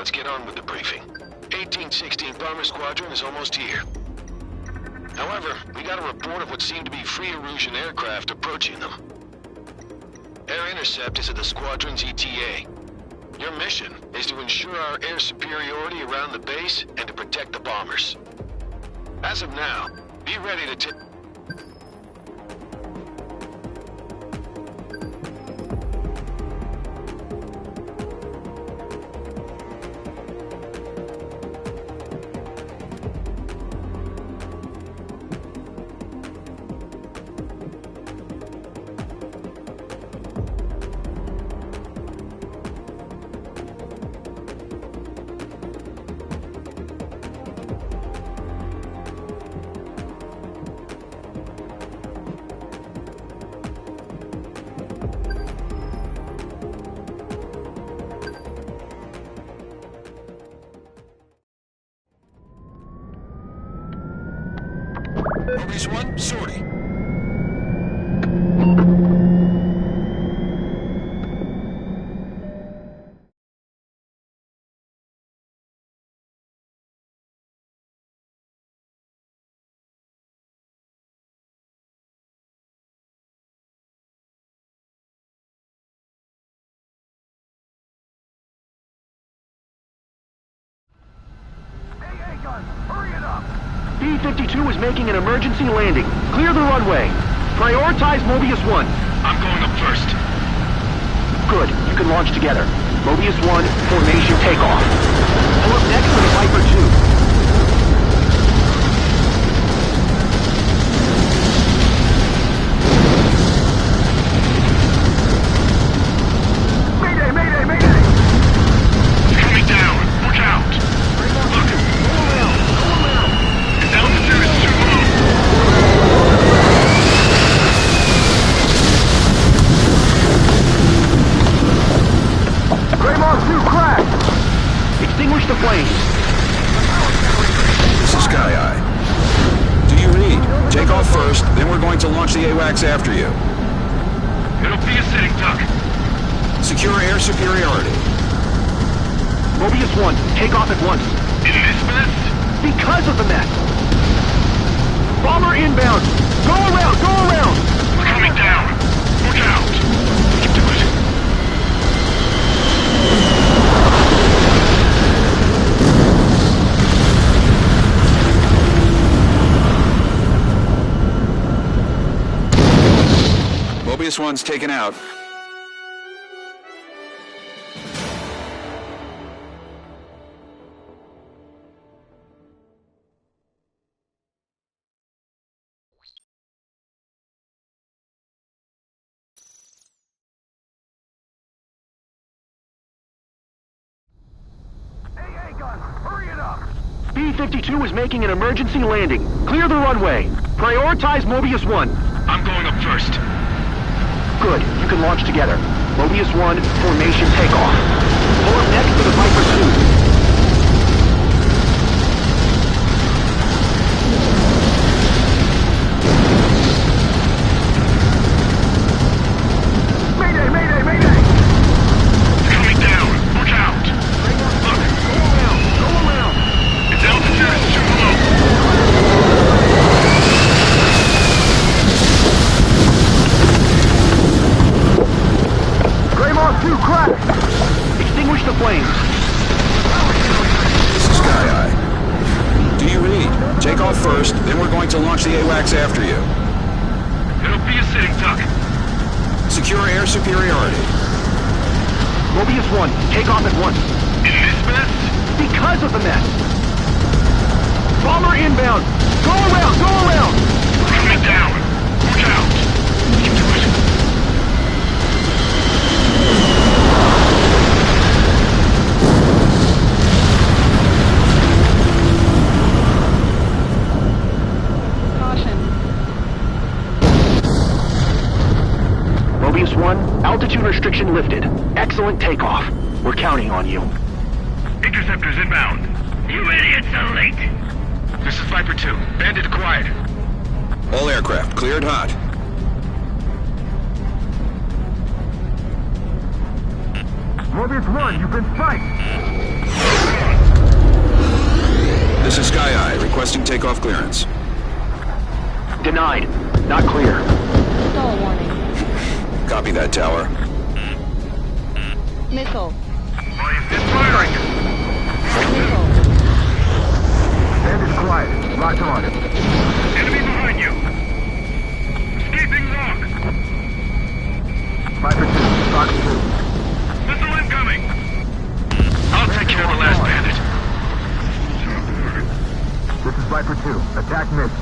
let's get on with the briefing. 1816 Bomber Squadron is almost here. However, we got a report of what seemed to be free Erusian aircraft approaching them. Air intercept is at the squadron's ETA. Your mission is to ensure our air superiority around the base and to protect the bombers. As of now, be ready to take... Mobius 1, sortie. Hey, guns, hurry it up! B-52 is making an emergency landing. Clear the runway. Prioritize Mobius 1. I'm going up first. Good. You can launch together. Mobius 1, formation takeoff. Pull up next to the Viper 2. Extinguish the flames. This is Sky Eye. Do you read? Take off first, then we're going to launch the AWACS after you. It'll be a sitting duck. Secure air superiority. Mobius 1, take off at once. In this mess? Because of the mess. Bomber inbound. Go around, go around. We're coming down. Look out. We can do it. Mobius 1's taken out. Hey, guns, hurry it up! B-52 is making an emergency landing. Clear the runway. Prioritize Mobius 1. I'm going up first. Good. You can launch together. Mobius 1, formation takeoff. Pull up next to the Viper 2. Extinguish the flames. This is Sky Eye. Do you read? Take off first, then we're going to launch the AWACS after you. It'll be a sitting duck. Secure air superiority. Mobius 1, take off at once. In this mess? Because of the mess. Bomber inbound. Go around, go around. We're coming down. Look out. We can do it. Mobius 1, altitude restriction lifted. Excellent takeoff. We're counting on you. Interceptors inbound. You idiots are late! This is Viper 2. Bandit acquired. All aircraft cleared hot. Mobius 1, you've been spiked! This is Sky Eye, requesting takeoff clearance. Denied. Not clear. Stall warning. Copy that, Tower. Missile. It's firing! Missile. Bandit's quiet. Locked on. Enemy behind you! Escaping lock! Viper 2, Fox 2. Missile incoming! I'll take care of the last bandit. This is Viper 2. Attack missed.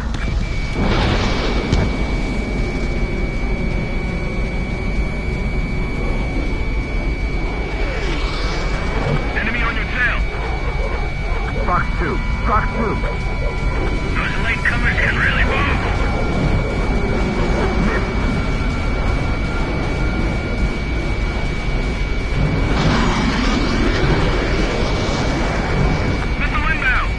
Enemy on your tail! Fox 2. Fox 2. Those latecomers can really move! Missile inbound!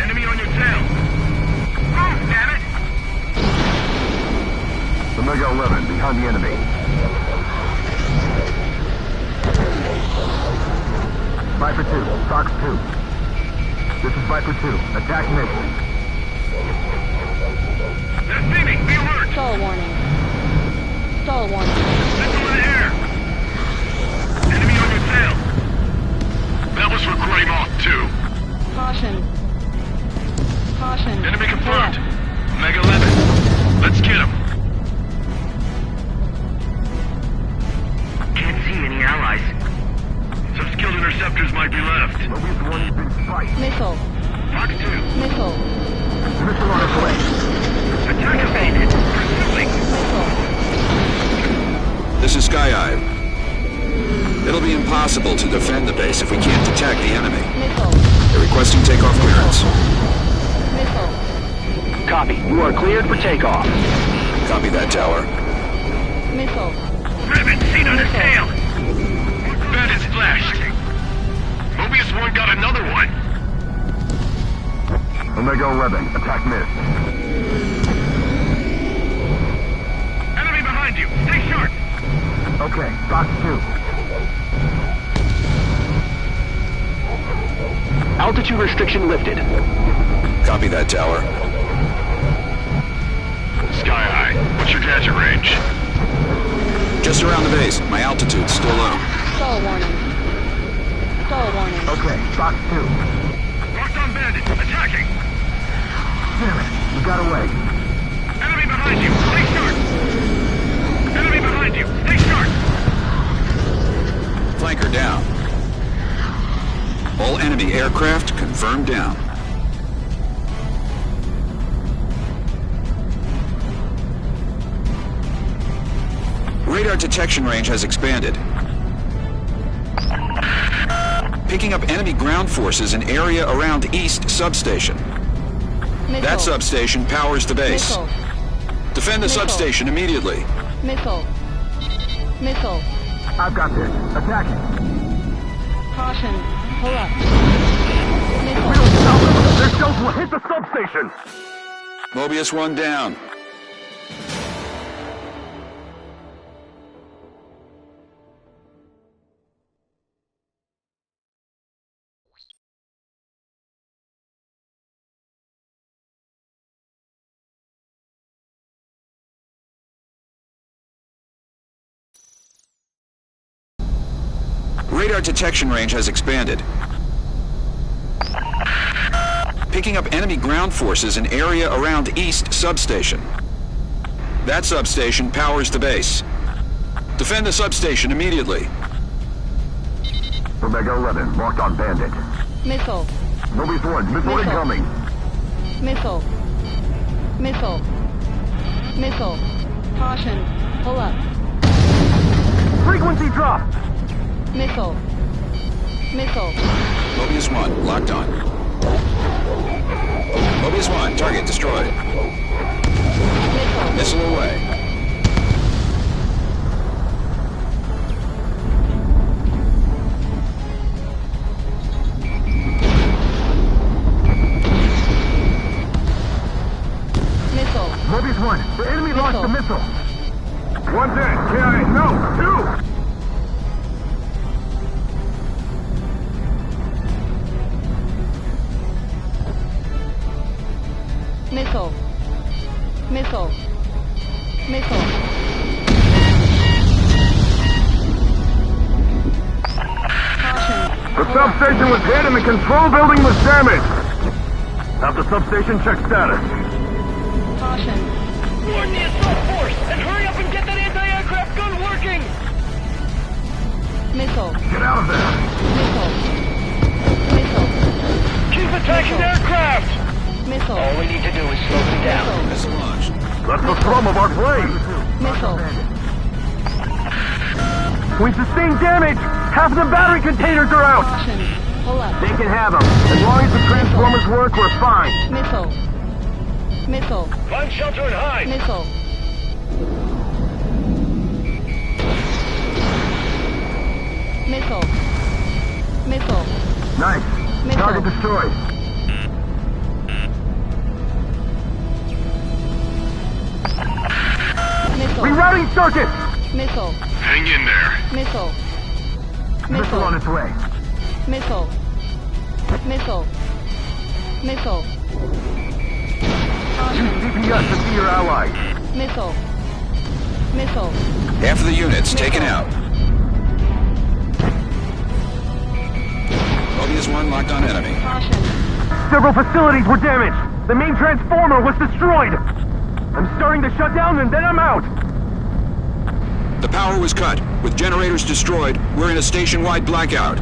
Enemy on your tail! Move, damn it! Omega 11, behind the enemy. Viper 2, Fox 2. This is Viper 2. Attack missed. They're steaming! Be alert! Stall warning. Stall warning. Missile in the air! Enemy on your tail! That was for Grey Moth 2. Caution. Caution. Enemy confirmed. Left. Omega 11. Let's get him. Can't see any allies. Some skilled interceptors might be left. Mobius 1 has been spiked. Missile. Fox 2. Missile. Missile on its way. Attack evaded. Pursuing. Missile. This is Sky Eye. It'll be impossible to defend the base if we can't detect the enemy. Missile. They're requesting takeoff clearance. Missile. Copy. You are cleared for takeoff. Copy that, Tower. Missile. Ribbon seen on his tail. Bandits flashed. Mobius 1 got another one. Omega 11, attack missed. Enemy behind you. Stay sharp. Okay, Fox 2. Altitude restriction lifted. Copy that, Tower. Sky Eye, what's your gadget range? Just around the base. My altitude's still low. Stall warning. Stall warning. Okay, Fox 2. Locked on bandit. Attacking. Damn it, you got away. Enemy behind you. Stay sharp. Enemy behind you. Stay sharp. Flanker down. All enemy aircraft confirmed down. Radar detection range has expanded. Picking up enemy ground forces in area around East Substation. Missile. That substation powers the base. Missile. Defend the Missile. substation immediately. Missile. Missile. I've got this. Attack it. Caution. Pull up. We Missile. don't stop them. Their shells will hit the substation. Mobius 1 down. Radar detection range has expanded. Picking up enemy ground forces in area around East Substation. That substation powers the base. Defend the substation immediately. Omega 11, locked on bandit. Missile. Mobius 1, missile Missile. incoming. Missile. Missile. Missile. Caution. Pull up. Frequency drop. Missile. Missile. Mobius 1, locked on. Mobius 1, target destroyed. Missile. Missile away. Missile. Mobius 1, the enemy launched the missile. One's in. No. Two. Missile. Missile. Missile. Caution. The substation was hit and the control building was damaged. Have the substation check status. Caution. Warn the assault force and hurry up and get that anti-aircraft gun working! Missile. Get out of there. Missile. Missile. Keep attacking aircraft! Missile. All we need to do is slow them down. Missile launched. That's the thrum of our plane. Missile. We sustained damage. Half the battery containers are out. Caution. Pull up. They can have them. As long as the transformers work, we're fine. Missile. Missile. Find shelter and hide! Missile. Missile. Missile. Nice. Missile. Target destroyed. Missile. Rerouting circuit. Missile. Hang in there. Missile. Missile on its way. Missile. Missile. Missile. Use Caution. GPS to see your allies. Missile. Missile. Half of the units taken out. Mobius 1 locked on enemy. Caution. Several facilities were damaged. The main transformer was destroyed. I'm starting to shut down and then I'm out. The power was cut. With generators destroyed, we're in a station-wide blackout.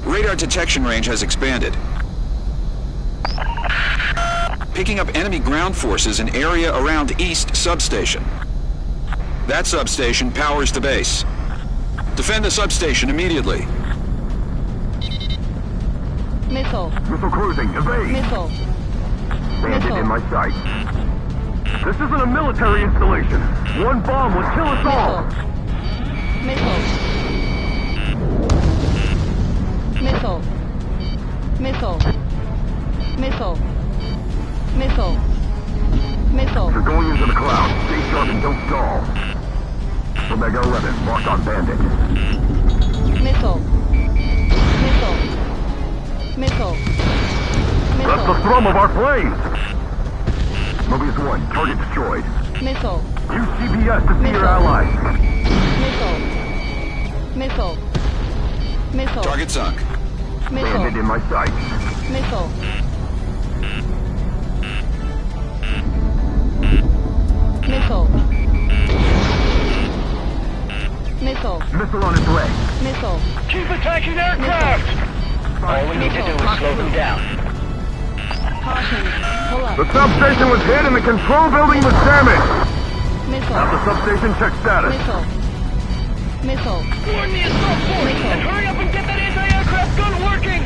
Radar detection range has expanded. Picking up enemy ground forces in area around East Substation. That substation powers the base. Defend the substation immediately. Missile. Missile cruising. Evade. Missile. Bandit Missile. in my sight. This isn't a military installation. One bomb would kill us all. Missile. Missile. Missile. Missile. Missile. Missile. You're going into the cloud. Stay sharp and don't stall. Omega 11, locked on Bandit. Missile. Missile. Missile. That's the Missile. thrum of our planes. Mobius 1, target destroyed. Missile. Use GPS to see your Missile. allies. Missile. Missile. Missile. Target sunk. Bandit Missile. in my sight. Missile. Missile. Missile. Missile on its way. Missile. Keep attacking aircraft! All we need to do is slow them down. Caution. Pull The up. substation was hit and the control building was damaged. Have Missile. the substation check status. Missile. Missile. Warn the assault force Missile. and hurry up and get that anti-aircraft gun working!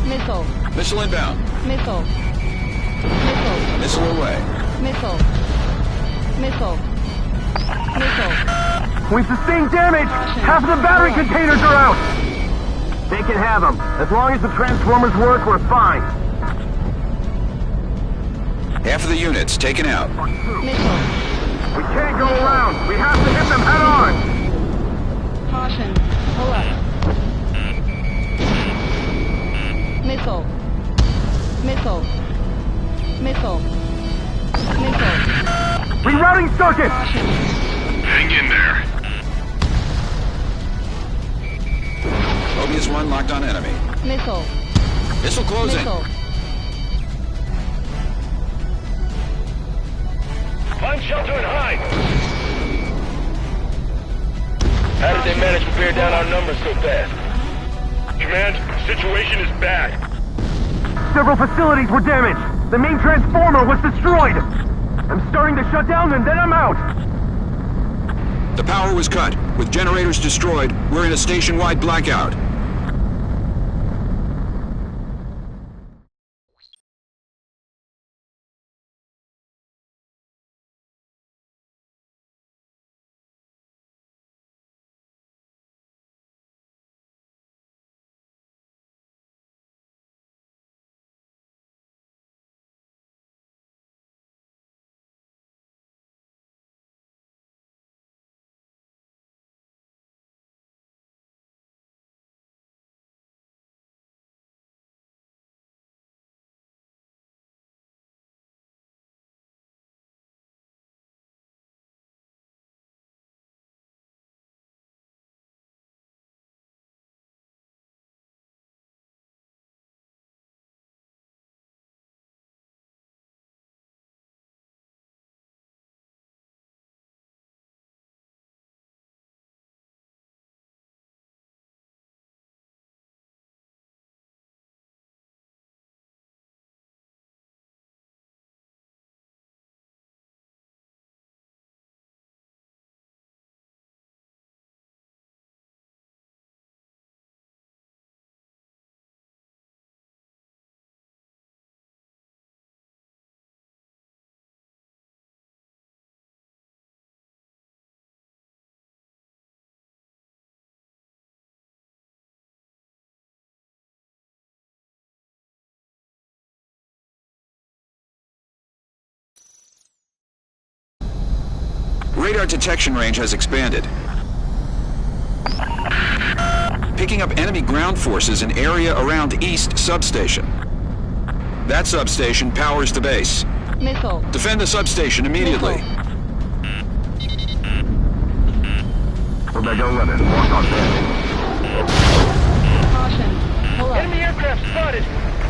Missile. Missile inbound. Missile. Missile. Missile away. Missile. Missile. Missile. We sustained damage. Half the battery containers are out. They can have them. As long as the transformers work, we're fine. Half of the units taken out. Missile. We can't go around. We have to hit them head on. Caution. Pull up. Missile. Missile. Missile. Missile. Rerouting circuit. Caution. Hang in there. Mobius 1 locked on enemy. Missile. Missile closing. Missile. Find shelter and hide! How did they manage to bear down our numbers so fast? Command, situation is bad. Several facilities were damaged. The main transformer was destroyed. I'm starting to shut down and then I'm out. The power was cut. With generators destroyed, we're in a station-wide blackout. Radar detection range has expanded. Picking up enemy ground forces in area around East Substation. That substation powers the base. Missile. Defend the substation immediately. Omega 11, walk on that. Caution. Pull up. Enemy aircraft spotted.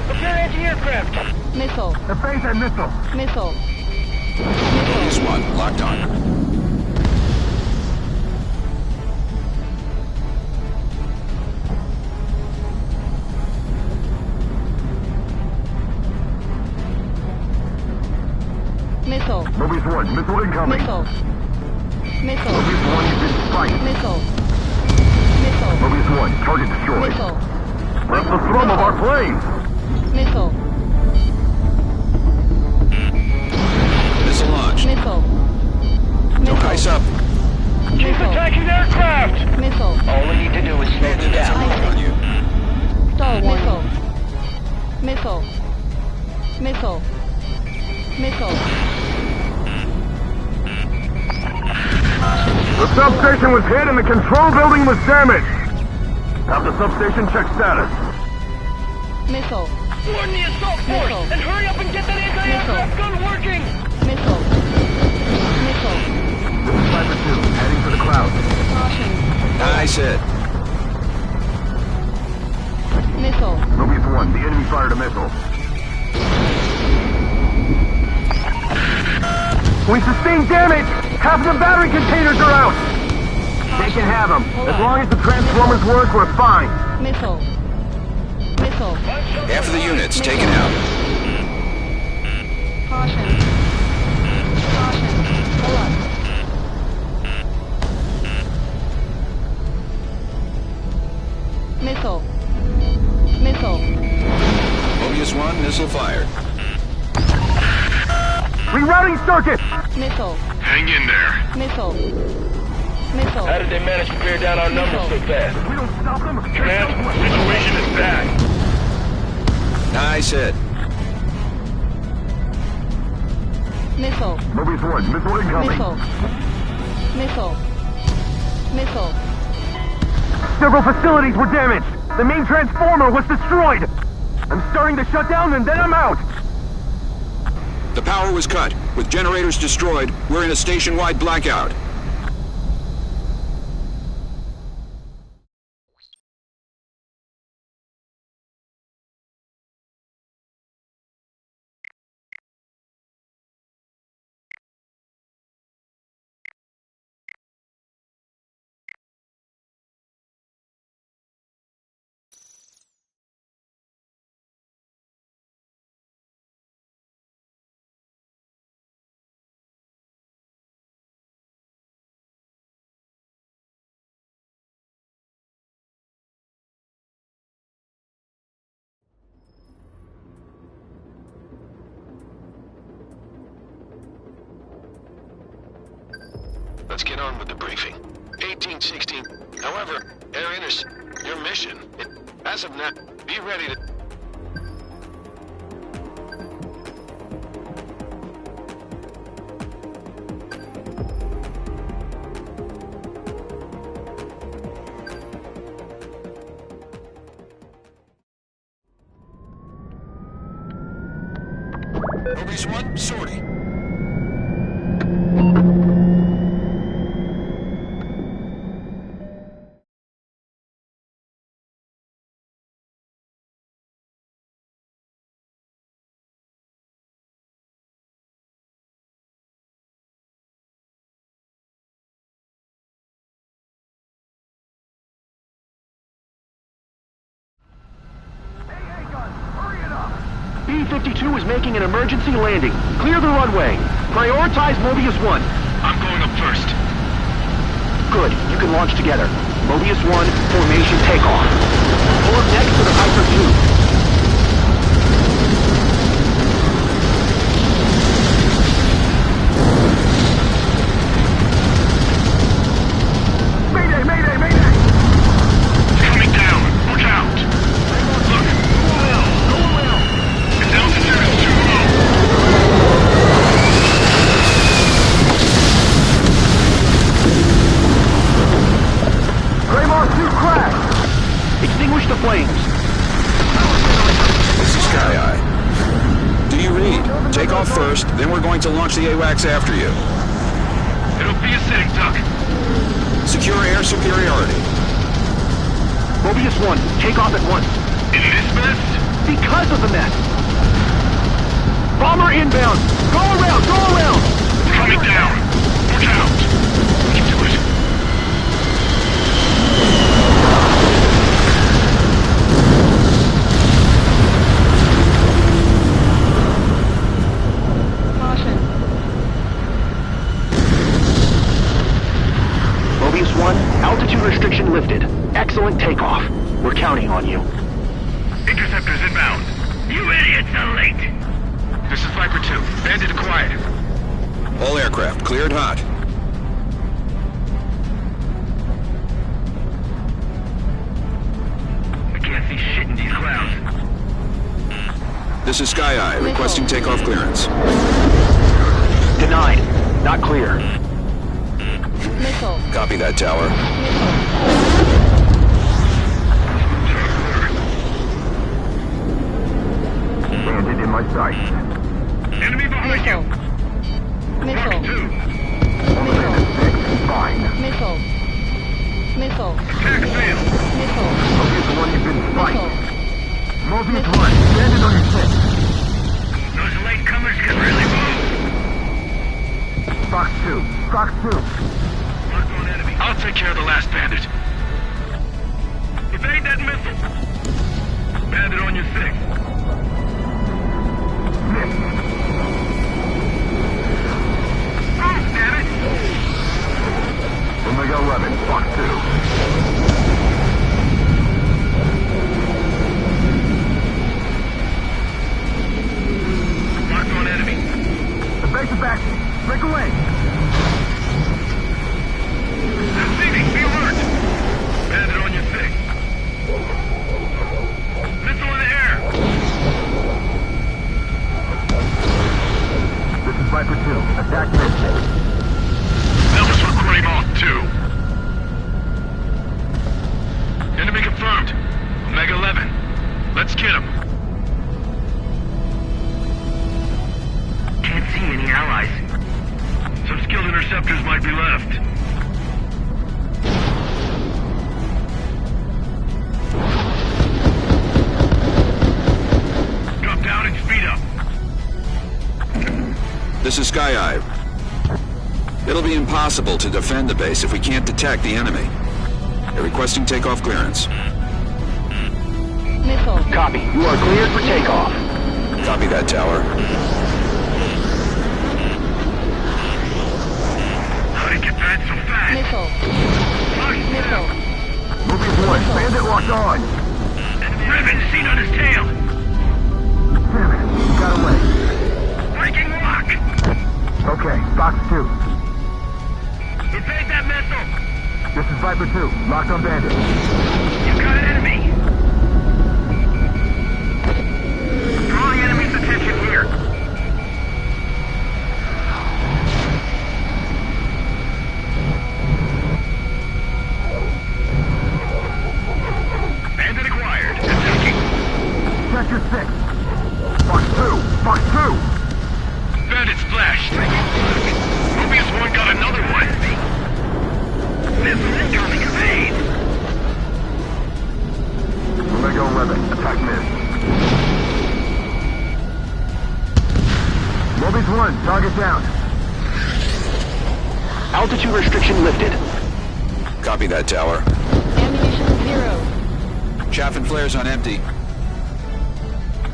Prepare anti-aircraft. Missile. The phase and missile. Missile. This one, locked on. Missile. Mobius 1, missile incoming. Missile. Missile. Mobius 1 is in sight. Missile. Missile. Mobius 1, target destroyed. Missile. That's the thrum of our plane. Missile. Missile launched. Missile. Don't ice up. Keep Missile. attacking the aircraft. Missile. All we need to do is slow them That's a down. lock on you. Stall warning. Missile. Missile. Missile. The substation was hit and the control building was damaged. Have the substation check status. Missile. Warn the assault force Missile. and hurry up and get that anti-aircraft gun working. Missile. Missile. This is Viper 2, heading for the cloud. Caution. Nice hit. Missile. Mobius 1, the enemy fired a missile. We sustained damage! Half of the battery containers are out! They can have them. As long as the transformers work, we're fine. Missile. Missile. Half of the units taken out. Caution. Caution. Pull up. Missile. Missile. Mobius 1, missile fired. Rerouting circuit! Missile. Hang in there. Missile. Missile. How did they manage to bear down our numbers so fast? We don't stop them. Command, situation is bad. Nice hit. Missile. Mobius 1, missile incoming. Missile. Missile. Missile. Several facilities were damaged. The main transformer was destroyed. I'm starting to shut down and then I'm out. The power was cut. With generators destroyed, we're in a station-wide blackout. Let's get on with the briefing. 1816. However, Air Inter... Your mission, as of now, be ready to... Mobius 1, sortie. B-52 is making an emergency landing. Clear the runway. Prioritize Mobius 1. I'm going up first. Good. You can launch together. Mobius 1, formation takeoff. Pull up next to the Viper 2. First, then we're going to launch the AWACS after you. It'll be a sitting duck. Secure air superiority. Mobius 1, take off at once. In this mess? Because of the mess. Bomber inbound. Go around, go around. Coming down. Watch out. We can do it. Mobius 1, altitude restriction lifted. Excellent takeoff. We're counting on you. Interceptors inbound. You idiots are late. This is Viper 2. Bandit acquired. All aircraft cleared hot. I can't see shit in these clouds. This is Sky Eye, requesting takeoff clearance. Denied. Not clear. Missile. Copy that, tower. Bandit in my sight. Enemy behind you. Missile. Mark 2. Missile. Fine. Missile. Missile. Attack failed. Missile. Mobius 1, you've been Missile. Mobius 1, Bandit on your six. Those latecomers can really move. Fox 2. Fox 2. Marked on enemy. I'll take care of the last bandit. Evade that missile. Bandit on your six. Move, damn it! Omega 11, Fox 2. Marked on enemy. The base is back. Break away. Receiving, be alert! Bandit on your six. Missile in the air! This is Viper 2. Attack mission. That was for Greymouth 2. Enemy confirmed. Omega 11. Let's get him. Can't see any allies. Some skilled interceptors might be left. Drop down and speed up. This is Sky Eye. It'll be impossible to defend the base if we can't detect the enemy. They're requesting takeoff clearance. Missile. Copy. You are cleared for takeoff. Copy that, tower. How did it get back so fast? Missile. Missile. Mobius 1, Bandit locked on. Ribbon seen on his tail. Damn it. He got away. Breaking lock. Okay, Fox 2. They're missile! This is Viper 2, locked on Bandit. You've got an enemy! Draw the enemy's attention here. Bandit acquired. Attacking. Sector 6. Fox 2, Fox 2! Bandit splashed. Mobius 1 got another one. Missile incoming. Evade. Omega 11, attack missed. Mobius 1, target down. Altitude restriction lifted. Copy that, Tower. Ammunition 0. Chaff and flares on empty.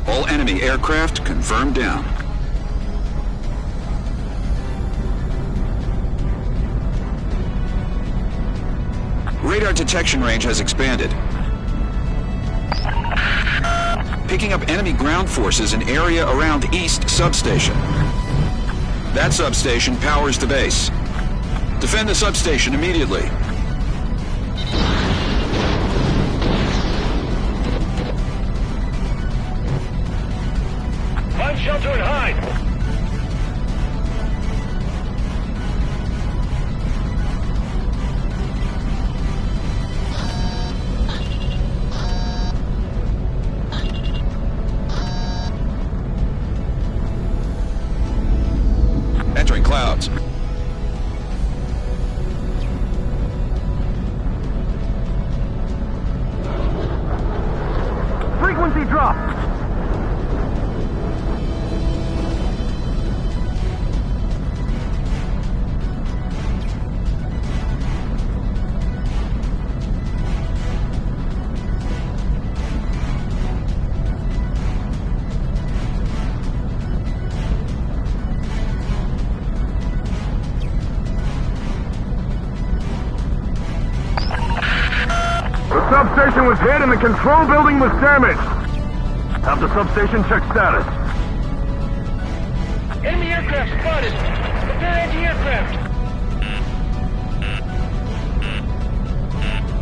All enemy aircraft confirmed down. Radar detection range has expanded. Picking up enemy ground forces in area around East Substation. That substation powers the base. Defend the substation immediately. Find shelter and hide. Entering clouds. Frequency drop! The substation was hit and the control building was damaged. Have the substation check status. Enemy aircraft spotted. Prepare anti-aircraft.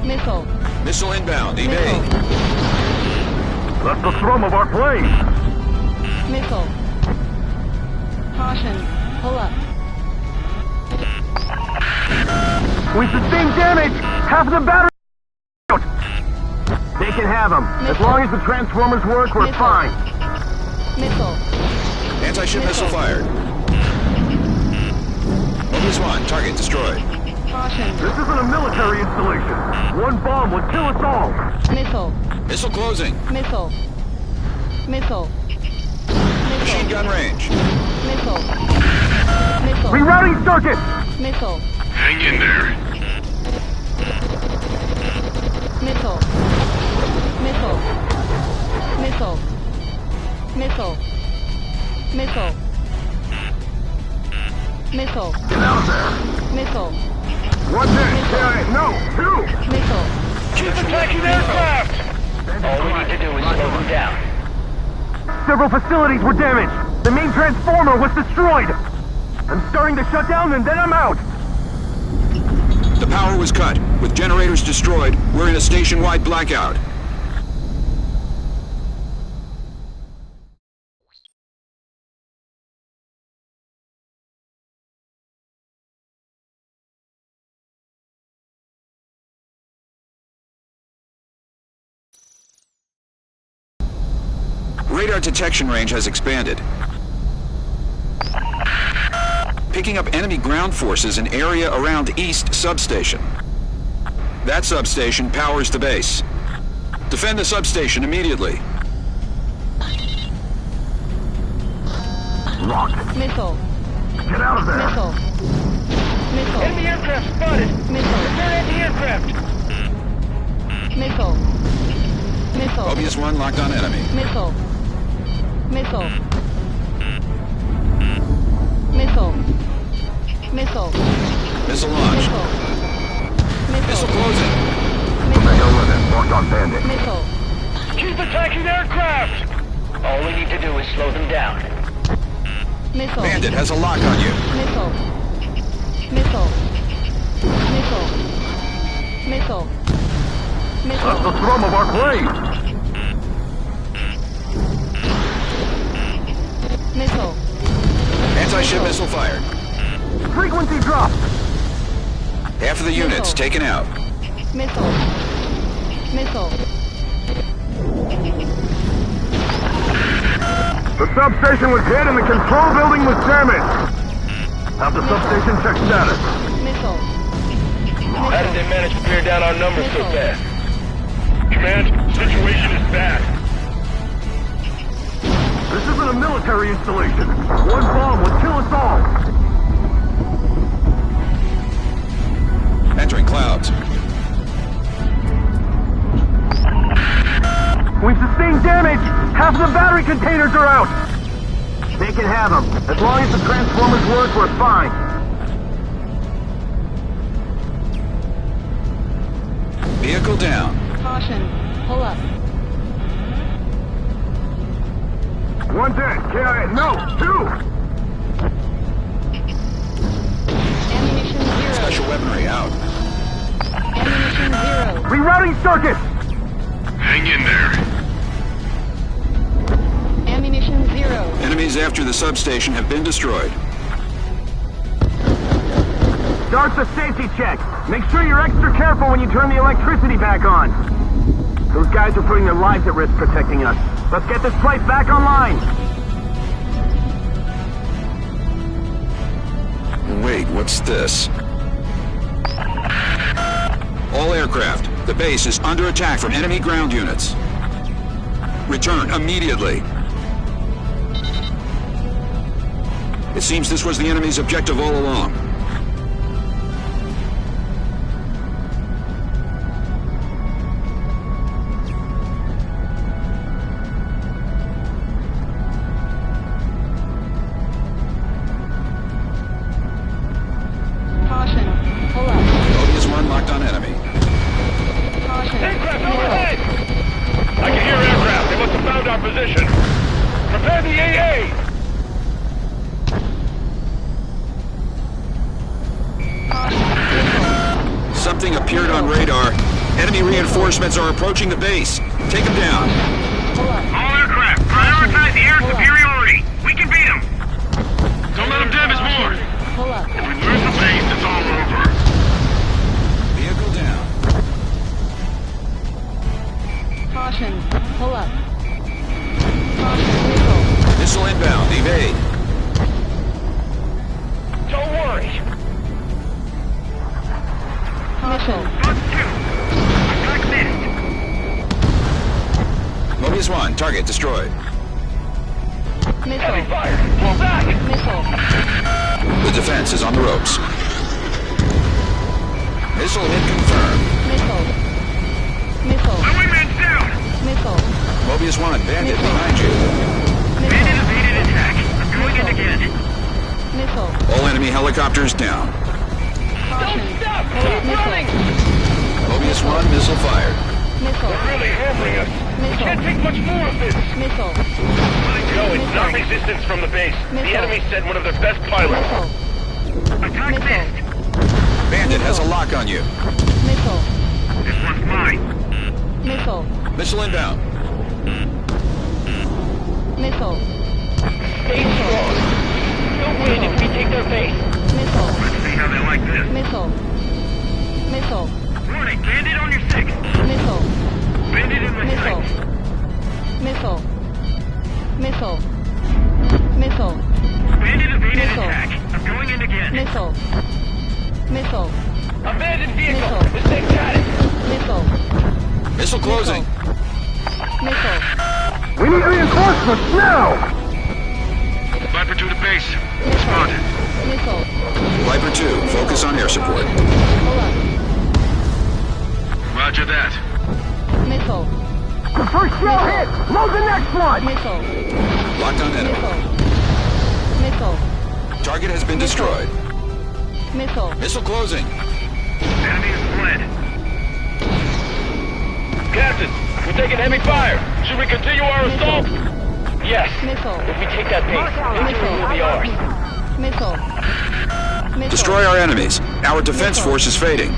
Missile. Missile inbound. Evade. Missile. That's the thrum of our plane. Missile. Caution. Pull up. We sustained damage. Half of the battery out. They can have them. As long as the transformers work, we're Missile. fine. Missile. Anti-ship missile fired. Mobius 1, target destroyed. Caution. This isn't a military installation. One bomb would kill us all. Missile. Missile closing. Missile. Missile. Machine Missile. gun range. Missile. Missile. Rerouting circuit. Missile. Hang in there. Missile. Missile. Missile. Missile. Missile. Missile. Get out of there. Missile. One hit. No, two. Missile. Keep attacking aircraft. All we need to do is slow them down. Several facilities were damaged. The main transformer was destroyed. I'm starting to shut down and then I'm out. The power was cut. With generators destroyed, we're in a station-wide blackout. Radar detection range has expanded. Picking up enemy ground forces in area around East Substation. That substation powers the base. Defend the substation immediately. Locked. Missile. Get out of there. Missile. Missile. Enemy aircraft spotted. Missile. Prepare anti-aircraft. Missile. Missile. Mobius 1 locked on enemy. Missile. Missile. Missile. Missile. Missile launch. Missile. Missile Missile. closing. Omega 11, locked on Bandit. Missile. Keep attacking aircraft. All we need to do is slow them down. Missile. Bandit has a lock on you. Missile. Missile. Missile. form of our plane. Missile. Anti-ship missile fired. Frequency drop. Half of the units Missile. taken out. Missile. Missile. The substation was hit and the control building was damaged. Have the substation check status. Missile. How did they manage to bear down our numbers so Missile. fast? Command, situation is bad. This isn't a military installation. One bomb would kill us all. Entering clouds. We've sustained damage. Half of the battery containers are out. They can have them. As long as the transformers work, we're fine. Vehicle down. Caution. Pull up. One dead. KIA. No, two. Ammunition 0. Special weaponry out. Ammunition 0. Rerouting circuit. Hang in there. Ammunition 0. Enemies after the substation have been destroyed. Start the safety check. Make sure you're extra careful when you turn the electricity back on. Those guys are putting their lives at risk protecting us. Let's get this place back online. Wait, what's this? All aircraft, the base is under attack from enemy ground units. Return immediately. It seems this was the enemy's objective all along. Caution. Pull up. Mobius 1 locked on enemy. Caution. Aircraft Missile. overhead! I can hear aircraft. They must have found our position. Prepare the AA! Something appeared on radar. Enemy reinforcements are approaching the base. Take them down. Pull up. All aircraft, prioritize air superiority. We can beat them. Don't let them damage more. Pull up. If we lose the base, it's all over. Vehicle down. Caution. Pull up. Caution. Missile. Missile inbound. Evade. Don't worry. Caution. Bus 2. Attack missed. Mobius 1, target destroyed. Heavy Missile. fire. Pull back. Missile. The defense is on the ropes. Missile hit confirmed. Missile. Missile. My wingman's down. Missile. Mobius 1, bandit behind you. Bandit Missile. evaded attack. I'm going in again. Missile. All enemy helicopters down. Caution. Don't stop. Pull up. Keep running. Mobius 1, missile fired. Missile. They're really hammering us. We can't take much more of this. Missile. No, it's not resistance from the base. The Missile. enemy sent one of their best pilots. Missile. Attack Missile. missed. Bandit has a lock on you. Missile. This one's mine. Missile. Missile inbound. Missile. Stay strong. Don't win if we take their base. Missile. Let's see how they like this. Missile. Missile. Warning, bandit on your 6. Missile. Bandit in my Missile. sights. Missile. Missile. Missile. Bandit evaded Missile. attack. I'm going in again. Missile. Missile. Abandoned vehicle. Missile. This thing's got it. Missile. Missile closing. Missile. We need reinforcements now! Viper to the base. Missile. Missile. Viper 2, focus on air support. Pull up. Roger that. Missile. The first shell hit! Load the next one! Missile. Locked on enemy. Missile. Target has been destroyed. Missile. Missile closing. Enemy is fled. Captain, we're taking heavy fire. Should we continue our assault? Yes. Missile. If we take that base, victory will be ours. Missile. Missile. Destroy our enemies. Our defense force is fading.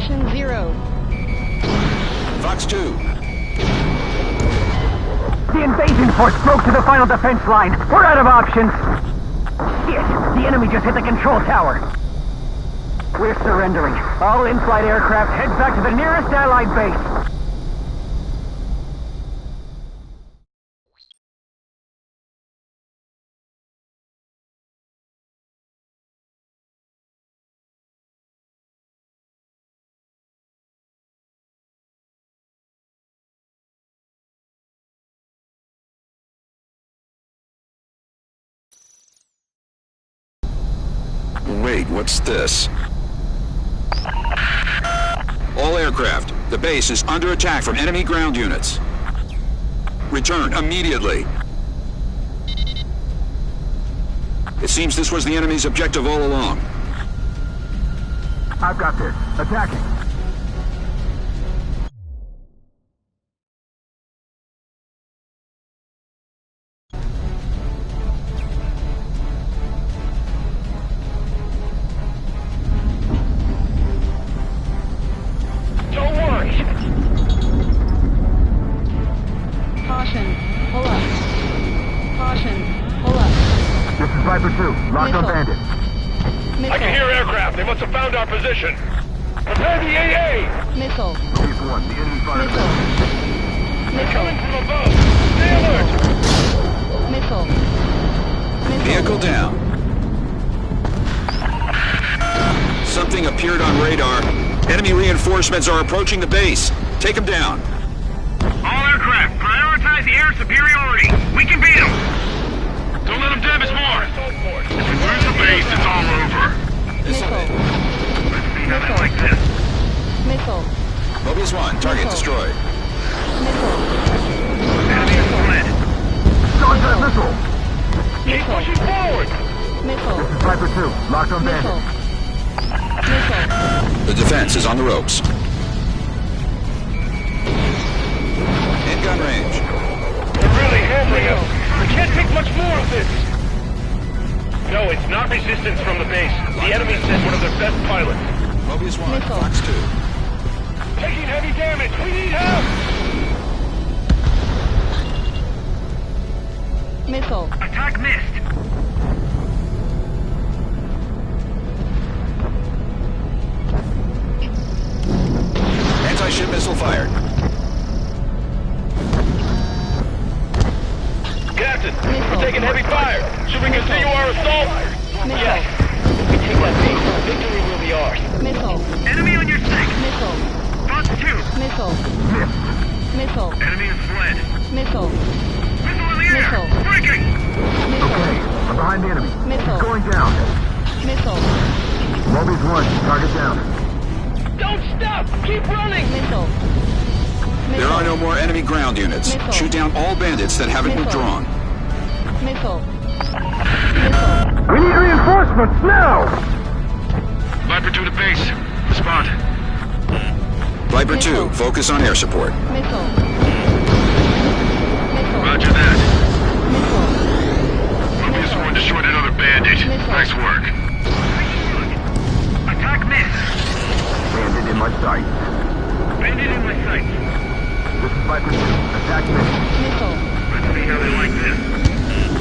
Position 0. Fox 2. The invasion force broke to the final defense line. We're out of options. Shit, the enemy just hit the control tower. We're surrendering. All in-flight aircraft head back to the nearest Allied base. Wait, what's this? All aircraft, the base is under attack from enemy ground units. Return immediately. It seems this was the enemy's objective all along. I've got this. Attacking. Caution. Pull up. Caution. Pull up. This is Viper 2. Locked on Missile. bandit. Missile. I can hear aircraft. They must have found our position. Prepare the AA! Missile. Phase 1. The enemy fired. Missile. Missile. From above. Stay alert! Missile. Missile. Vehicle down. Something appeared on radar. Enemy reinforcements are approaching the base. Take them down. All aircraft, prioritize air superiority. We can beat them. Don't let them damage more. If we lose the base, it's all over. Missile. Let's see how they like this. Missile. Mobius 1, target Missile. destroyed. Missile. Enemy is fled. Dodge that missile. Keep pushing forward. Missile. This is Viper 2. Locked on bandit. Missile. Missile. The defense is on the ropes. In gun range. They're really hammering us. We can't take much more of this. No, it's not resistance from the base. The enemy sent one of their best pilots. Mobius 1, Missile. Fox 2. Taking heavy damage. We need help. Missile. Attack missed. Anti-ship missile fired. Captain, we're taking heavy fire. Should we continue our assault? Missile. Yes. If we take that base, victory will be ours. Missile. Enemy on your six. Missile. Fox 2. Missile. Missed. Missile. Enemy is fled. Missile. Missile in the air. Missile. Breaking. Missile. Okay. I'm behind the enemy. Missile. He's going down. Missile. Mobius 1. Target down. Don't stop. Keep running. Missile. There are no more enemy ground units. Missile. Shoot down all bandits that haven't Missile. withdrawn. Missile. Missile. We need reinforcements now! Viper 2 to base. Respond. Viper 2, Missile. focus on air support. Missile. Missile. Roger that. Missile. Mobius 1 destroyed another bandit. Missile. Nice work. Attack missed. Bandit in my sight. Bandit in my sight. This is Viper 2. Attack missed. Missile. Let's see how they like this.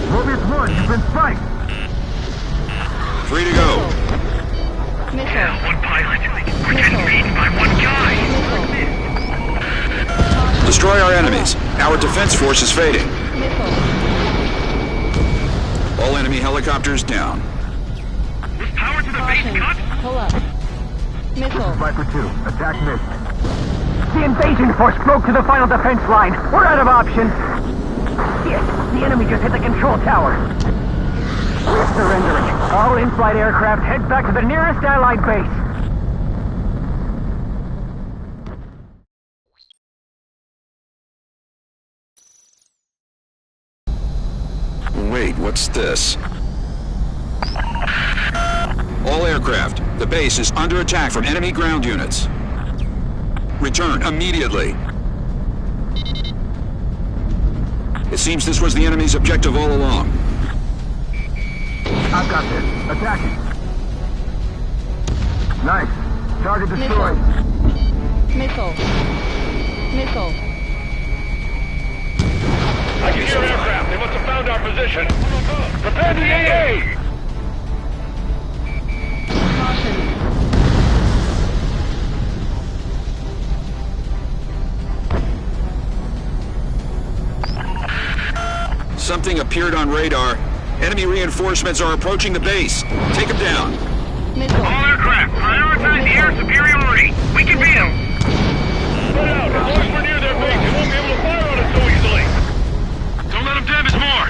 Mobius 1, you've been spiked! Free to go. Missile. One pilot. We're getting beaten by one guy. Missile. Destroy our enemies. Our defense force is fading. Missile. All enemy helicopters down. Was power to the base Caution. cut? Pull up. This Missile. is Viper 2. Attack missed. The invasion force broke to the final defense line. We're out of options. Shit, the enemy just hit the control tower. We're surrendering. All in-flight aircraft head back to the nearest Allied base. Wait, what's this? All aircraft, the base is under attack from enemy ground units. Return immediately. It seems this was the enemy's objective all along. I've got this. Attacking. Nice. Target destroyed. Missile. Missile. I can hear aircraft. They must have found our position. Prepare the AA! Caution. Something appeared on radar. Enemy reinforcements are approaching the base. Take them down. Missile. All aircraft, prioritize air superiority. We can beat them. Spread out. As long as we're near their base, they won't be able to fire on us so easily. Don't let them damage more.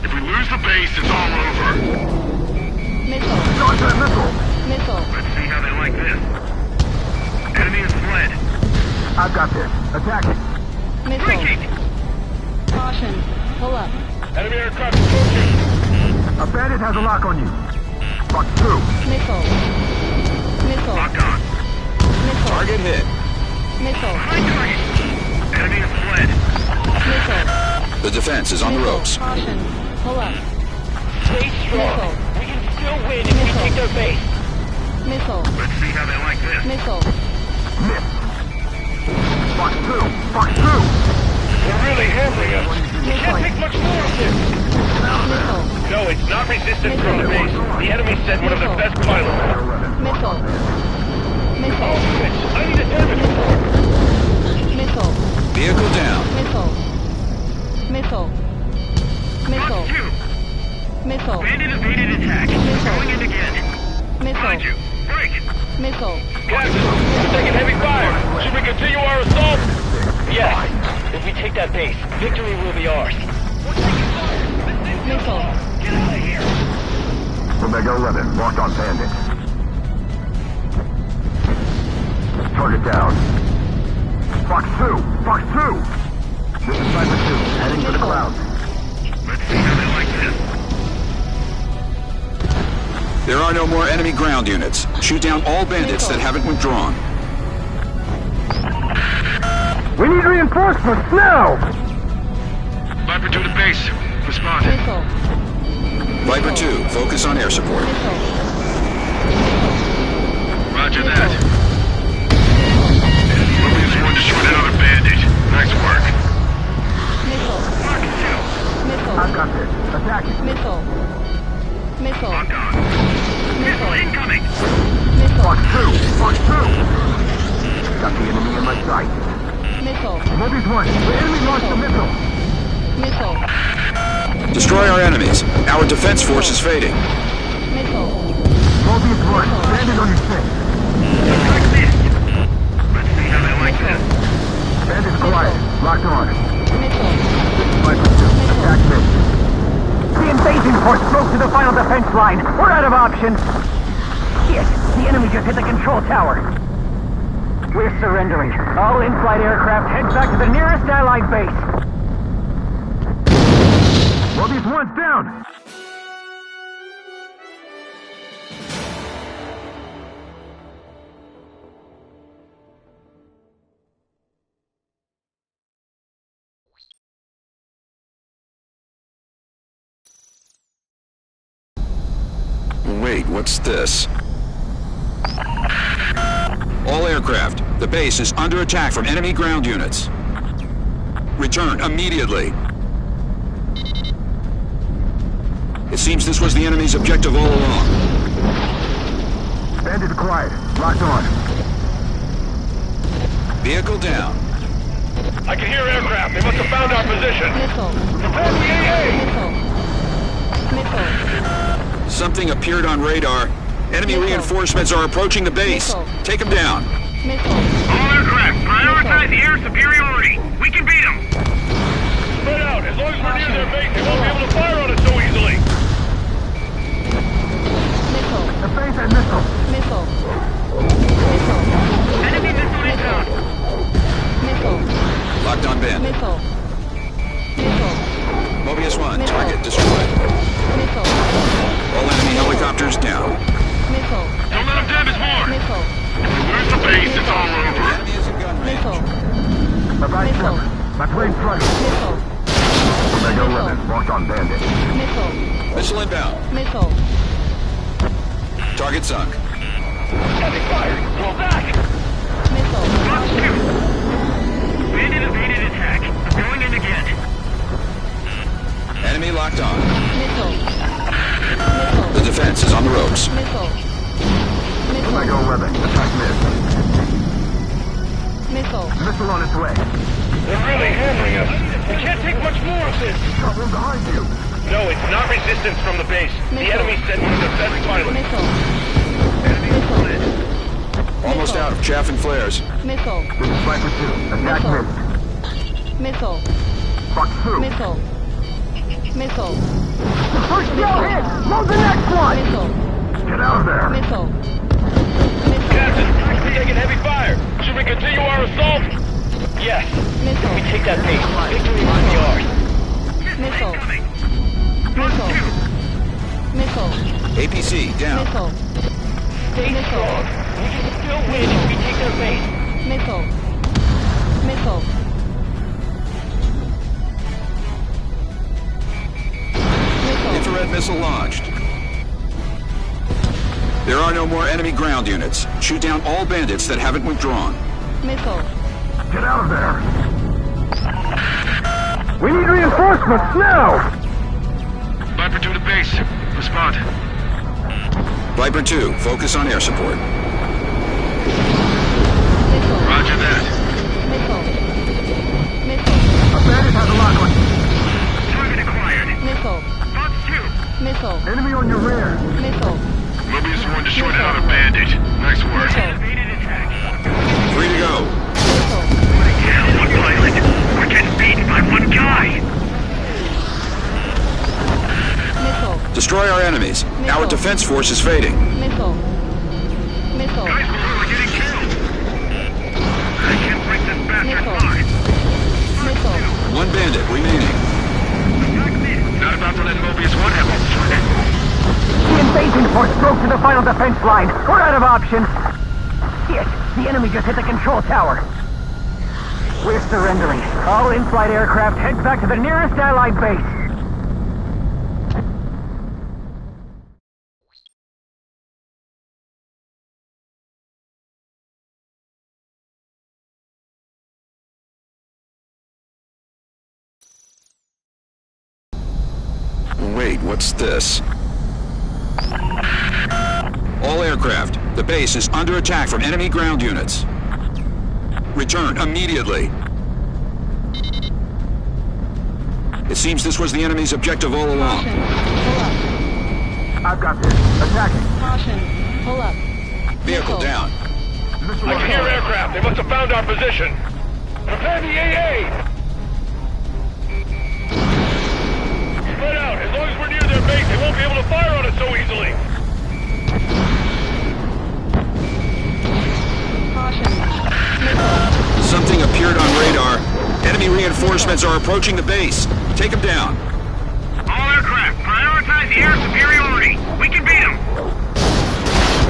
If we lose the base, it's all over. Missile. Launch that missile! Missile. Let's see how they like this. Enemy has fled. I've got this. Attack it! Missile. Breaking! Caution. Pull up. Enemy aircraft approaching. A bandit has a lock on you. Fuck through. Missile. Missile. Locked on. Missile. Target hit. Missile. High target. Enemy has fled. Missile. The defense is on the ropes. Caution. Pull up. Stay strong. Missile. We can still win if we take their base. Missile. Let's see how they like this. Missile. Miss. Fuck through. Fuck through. They're really hammering us. We can't take much more of this. Missile. No, it's not resistance from the base. The enemy sent one of their best pilots. Missile. Missile. Bitch, I need a damage. Missile. Vehicle down. Missile. Missile. Missile. Fuck you. Missile. Bandit evaded attack. Going in again. Behind you. Missile. Break. Missile. Captain, we're taking heavy fire. Should we continue our assault? Yes. If we take that base, victory will be ours. Missile. Get out of here. Omega 11, locked on bandit. Target down. Fox 2! Fox 2! This is Sniper 2, heading for the clouds. Let's see how they like this. There are no more enemy ground units. Shoot down all bandits that haven't withdrawn. We need reinforcements now! Viper to the base. Respond. Missile. Viper 2, focus on air support. Missile. Roger that. We just want to destroy another bandit. Nice work. Missile. Missile. I've got this. Attack it. Missile. Missile. Locked on. Missile incoming. Missile. Fox 2! Fox 2! Got the enemy in my sight. Missile. Mobius 1, the enemy launched a missile! Missile. Destroy our enemies. Our defense force is fading. Missile. Mobius 1, bandit on your six. Like this. Let's see how they like this. Bandit's quiet. Locked on. Missile. Sniper 2, attack this. The invasion force broke to the final defense line. We're out of options. Shit, the enemy just hit the control tower. We're surrendering. All in-flight aircraft head back to the nearest Allied base. Mobius 1's down. Wait, what's this? All aircraft, the base is under attack from enemy ground units. Return immediately. It seems this was the enemy's objective all along. Bandit's quiet. Locked on. Vehicle down. I can hear aircraft. They must have found our position. Missile. Prepare the AA! Missile. Missile. Something appeared on radar. Enemy Missile. reinforcements are approaching the base. Missile. Take them down. Missile. All aircraft, prioritize air superiority. We can beat them. Spread out. As long as we're near their base, they won't be able to fire on us so easily. Missile. The base had missile. Missile. Missile. Enemy missile inbound. Missile. Locked on bandit. Missile. Missile. Mobius 1, Missile. target destroyed. Missile. All enemy helicopters down. Missile. Don't let them damage more. Missile. If we lose the base, it's all The over. enemy is in gun range. Missile. My back's Missile. covered. My plane's running. Missile. Omega 11, locked on bandit. Missile. Missile inbound. Missile. Target sunk. Heavy fire. Pull back. Missile. Caution. Bandit evaded attack. I'm going in again. Enemy locked on. Missile. Missile. The defense is on the ropes. Missile. Missile. Lego 11. Attack missed. Missile. Missile on its way. They're really hammering us. We can't take much more of this. Got one behind you. No, it's not resistance from the base. The Missile. enemy sent one of their best pilots. Missile. Missile. Almost out of chaff and flares. Missile. This is Viper 2. Attack Missile. missed. Missile. Fox 2. Missile. Missile. First shell hit! Load the next one! Missile. Get out of there! Missile. Captain, we're taking heavy fire. Should we continue our assault? Yes. Missile. We take that base. Victory will be ours. Missile. Missile. Missile. APC down. Missile. Stay strong. We can still win if we take their base. Missile. Missile. Missile. Infrared missile launched. There are no more enemy ground units. Shoot down all bandits that haven't withdrawn. Missile. Get out of there! We need reinforcements now! Viper 2 to base. Respond. Viper 2, focus on air support. Missile. Roger that. Missile. Missile. A bandit has a lock on you. Target acquired. Missile. Fox 2. Missile. Enemy on your rear. Missile. Mobius 1 destroyed another bandit. Nice work. Missile. Evaded attack. 3 to go. Missile. One pilot. We're getting beaten by one guy. Missile. Destroy our enemies. Our defense force is fading. Missile. Missile. Guys below are getting killed. I can't break this bastard Missile. line. Missile. One bandit remaining. Not about to let Mobius 1 have all the fun. The invasion force broke to the final defense line. We're out of options. Shit! The enemy just hit the control tower. We're surrendering. All in-flight aircraft head back to the nearest Allied base. Wait, what's this? All aircraft, the base is under attack from enemy ground units. Return immediately. It seems this was the enemy's objective all along. Caution. Pull up. I've got this. Attacking. Caution. Pull up. Vehicle Missile. down. Missile I on can hear hold. aircraft. They must have found our position. Prepare the AA. Spread out. As long as we're near their base, they won't be able to fire on us so easily. Caution. Missile. Something appeared on radar. Enemy reinforcements are approaching the base. Take them down. All aircraft, prioritize air superiority. We can beat them.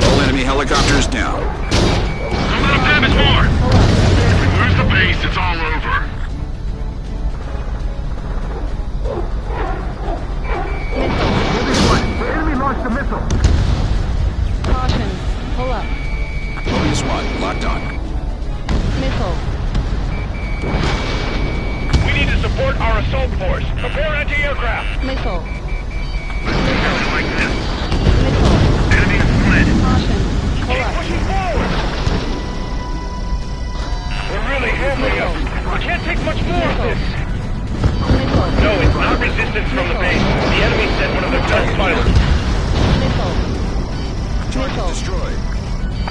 All enemy helicopters down. Don't let them damage more. If we lose the base, it's all over. Missile. The enemy launched a missile. Caution. Pull up. Mobius 1, locked on. Missile. We need to support our assault force. Prepare anti-aircraft. Missile. Like this. Missile. Enemy is split. Caution. Pull Keep up. pushing forward. They're really hammering us. We can't take much more of this. Missile. No, it's not resistance from the base. The enemy sent one of their best pilots. Missile. Target Missile. destroyed.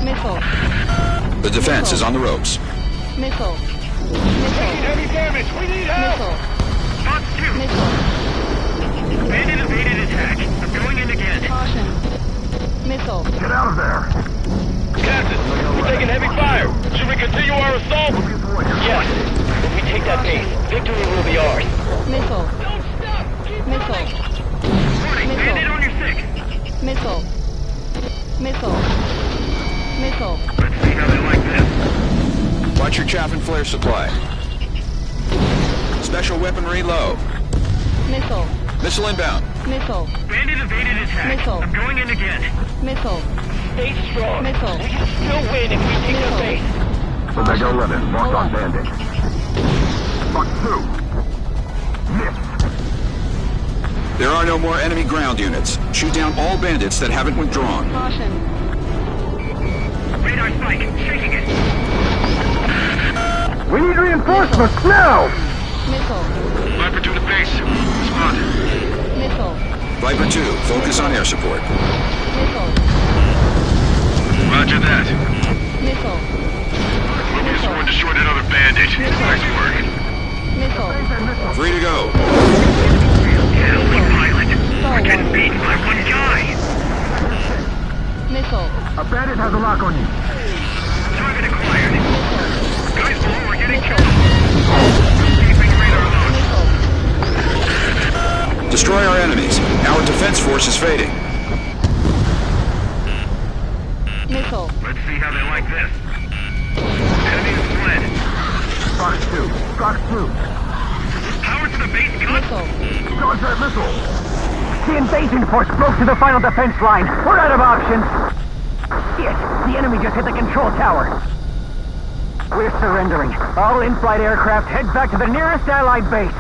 Missile. The defense is on the ropes. Missile. Taking Missile. heavy damage. We need help. Missile. Fox 2. Missile. Bandit evaded attack. I'm going in again. Caution. Missile. Get out of there. Captain, we're taking heavy fire. Should we continue our assault? Yes. If we take that base, victory will be ours. Missile. Don't stop. Missile. Warning, Missile. bandit on your 6. Missile. Missile. Missile. Let's see how they like this. Watch your chaff and flare supply. Special weaponry low. Missile. Missile inbound. Missile. Bandit evaded attack. Missile. I'm going in again. Missile. Stay strong. Missile. We can still win if we take the Missile. base. Omega 11, marked on bandit. Fox 2. Missed. There are no more enemy ground units. Shoot down all bandits that haven't withdrawn. Caution. Radar spike. Shaking it. We need reinforcements now! Missile. Viper to the base. Spot. Missile. Viper 2, focus on air support. Missile. Roger that. Missile. Mobius 1 destroyed another bandit. Nice work. Missile. Free to go. Hell, we pilot. We're getting beat by one guy. Missile. A bandit has a lock on you. Target acquired. Missile. Guys below are getting killed. Keeping radar locked. Missile. Destroy our enemies. Our defense force is fading. Missile. Let's see how they like this. Enemy is fled. Fox 2. Fox 2. Power to the base cut. Missile. Dodge that missile. The invasion force broke to the final defense line. We're out of options. Shit, the enemy just hit the control tower. We're surrendering. All in-flight aircraft head back to the nearest Allied base.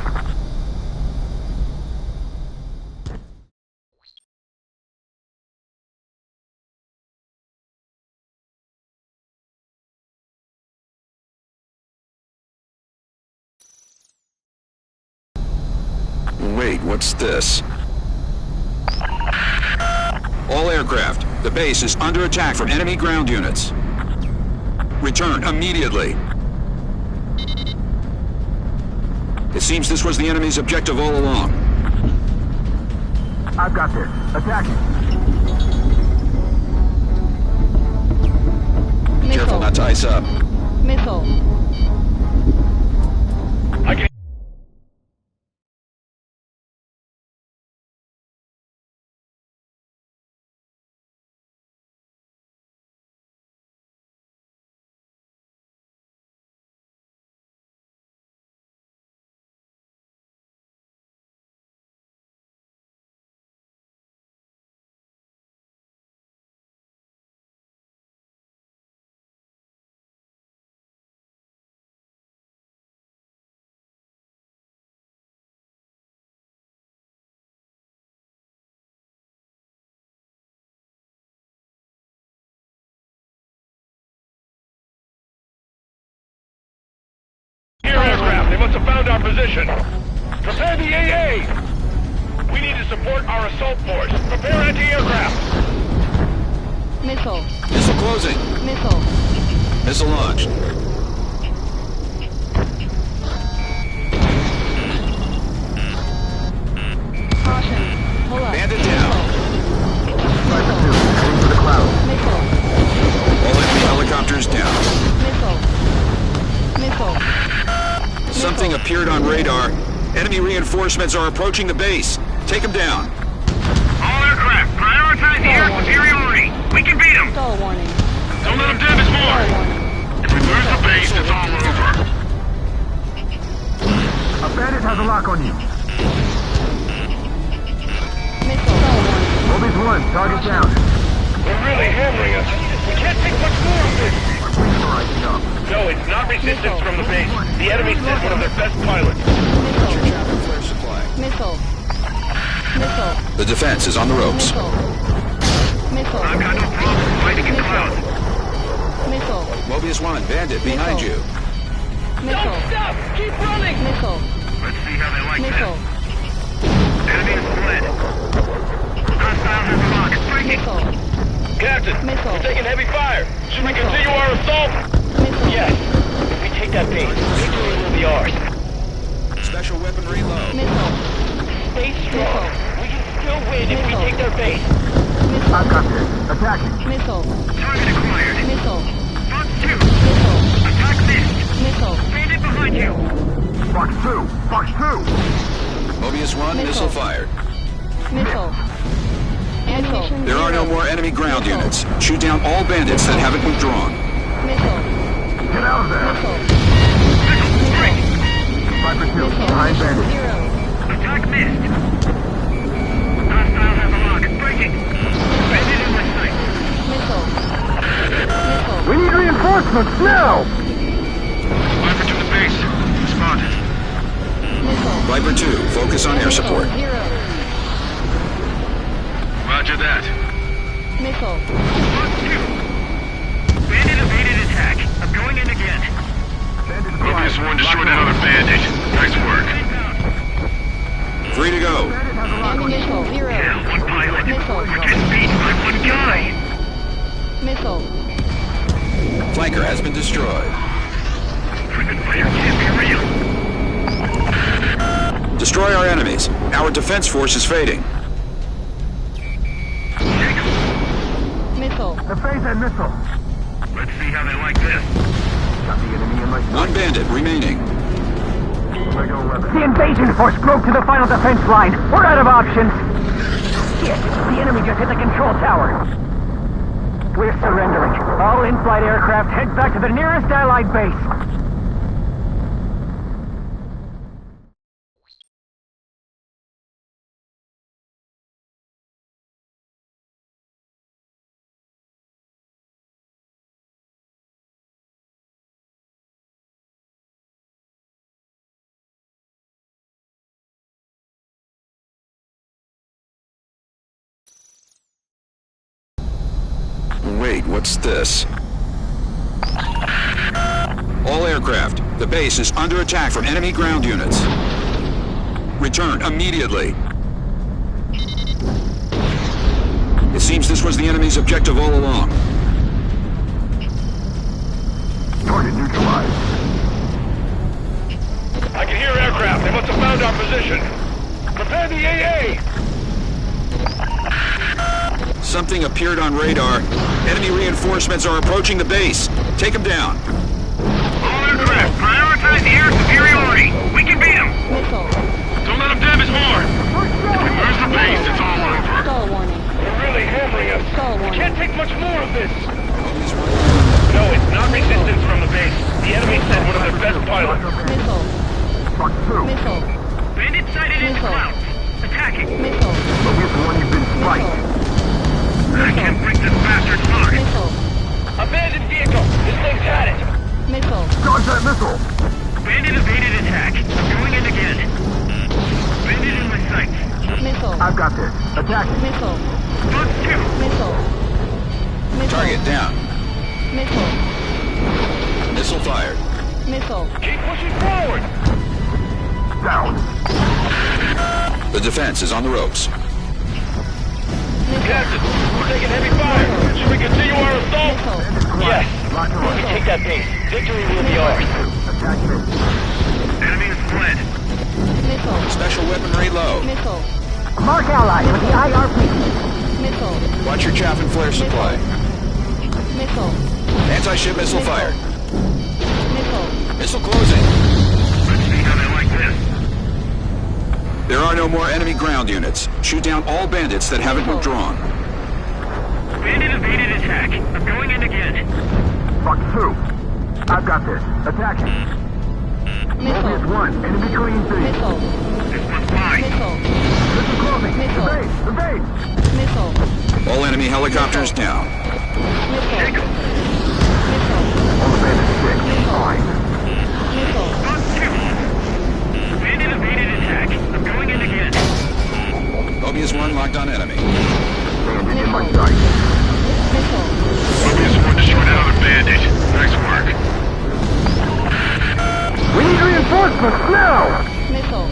Wait, what's this? All aircraft, the base is under attack from enemy ground units. Return immediately. It seems this was the enemy's objective all along. I've got this. Attack it. Missile. Careful not to ice up. Missile. I can. Aircraft, they must have found our position. Prepare the AA! We need to support our assault force. Prepare anti-aircraft! Missile. Missile closing. Missile. Missile launched. Caution. Hold up. Bandit down. Viper 2, heading for the clouds. Missile. All enemy helicopters down. Missile. Missile. Something appeared on radar. Enemy reinforcements are approaching the base. Take them down. All aircraft, prioritize air superiority. We can beat them. Stall warning. Don't let them damage more. If we lose the base, it's all over. A bandit has a lock on you. Missile. Stall warning. Mobius 1, target down. They're really hammering us. We can't take much more of this. Rising up. No, it's not resistance from the base. The enemy sent one of their best pilots. Missile. Chapter flare supply. Missile. Missile. The defense is on the ropes. Missile. Missile. I've got no problem fighting in clouds. Missile. Mobius 1, bandit behind you. Missile. stop! Keep running! Missile. Let's see how they like Missile. this. Enemy is fled. Hostile has a lock. Breaking. Missile. Captain, Missile. we're taking heavy fire. Should we Missile. continue our assault? Missile. Yes. If we take that base, victory will be ours. Special weaponry low. Missile. Stay strong. We can still win if we take their base. Missile. I've got this. Attacking. Missile. Target acquired. Missile. Fox 2. Missile. Attack missed. Missile. Bandit behind you. Fox 2. Fox 2. Mobius 1, missile fired. Missile. Ammunition There are no zero. more enemy ground Missile. units. Shoot down all bandits that haven't withdrawn. Missile. Get out of there. Missile. Break. Viper 2, Missile. behind bandit. Zero. Attack missed. Hostile has a lock. Breaking. Bandit in my sight. Missile. Missile. We need reinforcements now! 2, focus on air support. Zero. Roger that. Missile. Bandit evaded attack. I'm going in again. Mobius 1 destroyed another bandit. Nice work. Free to go. Enemy missile. Zero. Yeah, one pilot. Missile. We're getting beat by one guy. Missile. Flanker has been destroyed. Freaking fire can't be real. Destroy our enemies. Our defense force is fading. Missile. The phase and missile. Let's see how they like this. Got the enemy in my sight. One bandit remaining. The invasion force broke to the final defense line. We're out of options. Shit, the enemy just hit the control tower. We're surrendering. All in-flight aircraft head back to the nearest Allied base. Wait, what's this? All aircraft, the base is under attack from enemy ground units. Return immediately. It seems this was the enemy's objective all along. Target neutralized. I can hear aircraft. They must have found our position. Prepare the AA! Something appeared on radar. Enemy reinforcements are approaching the base. Take them down. All aircraft, prioritize the air superiority. We can beat them. Missile. Don't let them damage more. If we lose the base, it's all over. Skull warning. They're really hammering us. Skull We warning. can't take much more of this. No, it's not resistance from the base. The enemy sent one of their best pilots. Missile. Fuck through. Missile. Bandit sighted in the Missile. clouds. Attacking. Missile. Mobius 1, you've been spiked. I can't break this bastard's lock. Missile. Abandoned vehicle. This thing's had it. Missile. Dodge that missile. Bandit evaded attack. I'm going in again. Bandit in my sights. Missile. I've got this. Attack. Missile. Bug 2. Missile. Missile. Target down. Missile. Missile fired. Missile. Keep pushing forward. Down. The defense is on the ropes. Captain, we're taking heavy fire. Should we continue our assault? Missile. Yes. Lock and load. Take that base. Victory will be ours. Attack this. Enemy is fled. Missile. Special weaponry low. Missile. Mark allies with the IRP. Missile. Watch your chaff and flare supply. Missile. Anti-ship missile fired. Missile. Missile closing. Let's see how they like this. There are no more enemy ground units. Shoot down all bandits that haven't withdrawn. Bandit evaded attack. I'm going in again. Fuck through. I've got this. Attack. Mobius Missile. 1, enemy clean B. Missile. This one's mine. Missile. This is closing. Missile. The base. The base. Missile. All enemy helicopters down. Missile. Take 'em. Missile. All the bandits sick. Fine. Missile. Bug 2. Bandit evaded attack. I'm going in again. Mobius 1 locked on enemy. Bandit in my sight. Missile. Mobius 1 destroyed another bandit. Nice work. We need reinforcements now! Missile.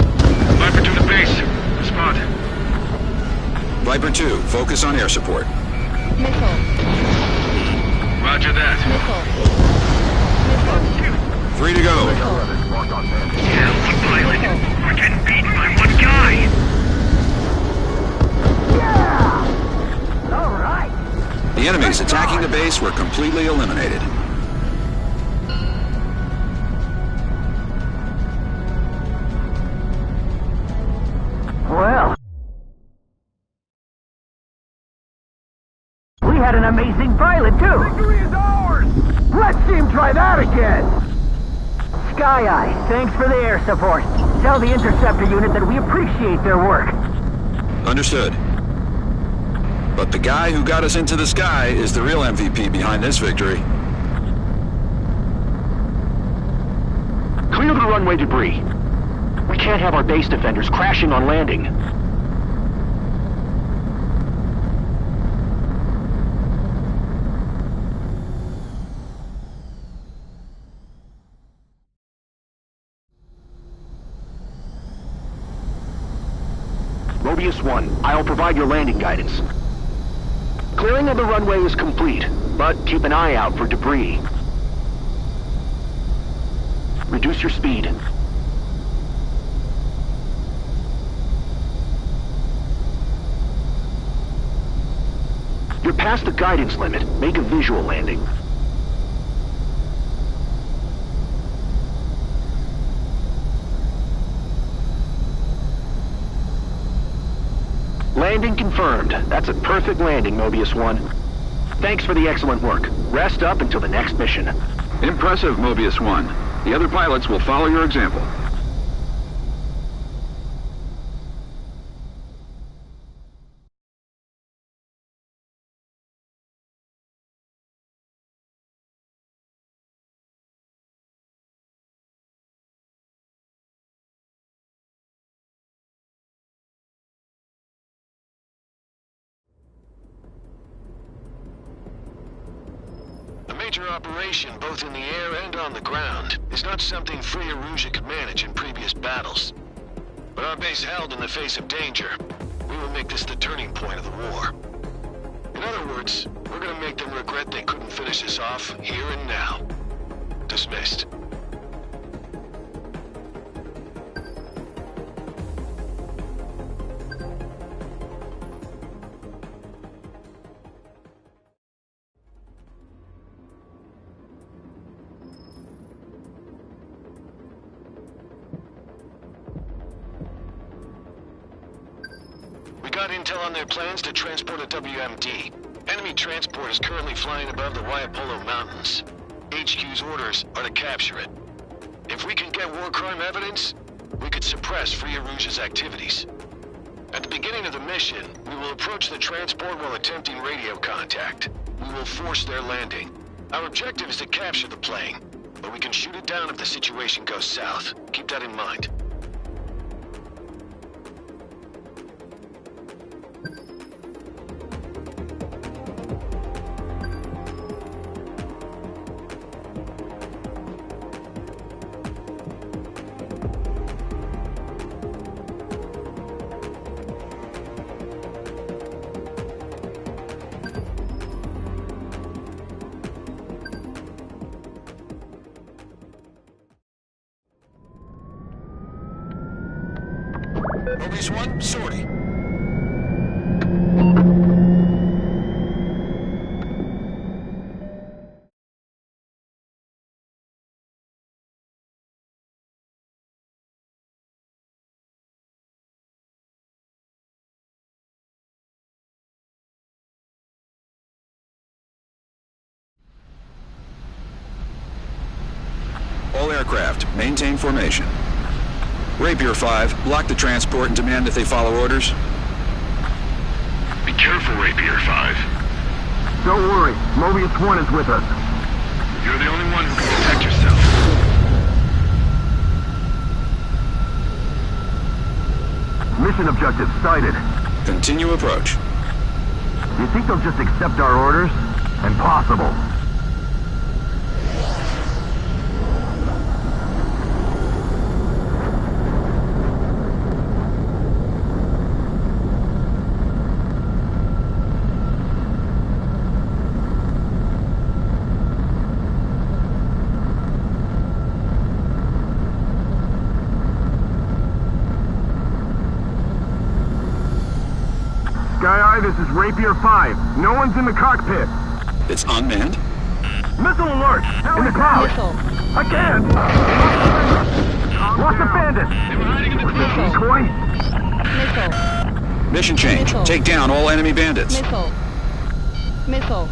Viper to the base. Spot. Viper 2, focus on air support. Missile. Roger that. Missile. Bug 2. Free to go. Mark on bandit. Yeah, one pilot. We're getting beaten by one guy. Yeah! All right. The enemies attacking the base were completely eliminated. Well, we had an amazing pilot, too. Victory is ours! Let's see him try that again! Sky Eye, thanks for the air support. Tell the interceptor unit that we appreciate their work. Understood. But the guy who got us into the sky is the real MVP behind this victory. Clear the runway debris. We We can't have our base defenders crashing on landing. Mobius 1, I'll provide your landing guidance. Clearing of the runway is complete, but keep an eye out for debris. Reduce your speed. You're past the guidance limit. Make a visual landing. Landing confirmed. That's a perfect landing, Mobius 1. Thanks for the excellent work. Rest up until the next mission. Impressive, Mobius 1. The other pilots will follow your example. A major operation, both in the air and on the ground, is not something Free Erusia could manage in previous battles. But our base held in the face of danger. We will make this the turning point of the war. In other words, we're gonna make them regret they couldn't finish this off here and now. Dismissed. We got intel on their plans to transport a WMD. Enemy transport is currently flying above the Waiapolo Mountains. HQ's orders are to capture it. If we can get war crime evidence, we could suppress Free Erusia's activities. At the beginning of the mission, we will approach the transport while attempting radio contact. We will force their landing. Our objective is to capture the plane, but we can shoot it down if the situation goes south. Keep that in mind. Mobius 1, sortie. All aircraft, maintain formation. Rapier 5, block the transport and demand that they follow orders. Be careful, Rapier 5. Don't worry, Mobius 1 is with us. You're the only one who can protect yourself. Mission objective sighted. Continue approach. You think they'll just accept our orders? Impossible. Sky Eye, this is Rapier 5. No one's in the cockpit. It's unmanned? Missile alert! In the clouds! Missile. Again! Lost the bandit! They were hiding in the clouds. Decoy! Missile. Mission change. Missile. Take down all enemy bandits. Missile. Missile.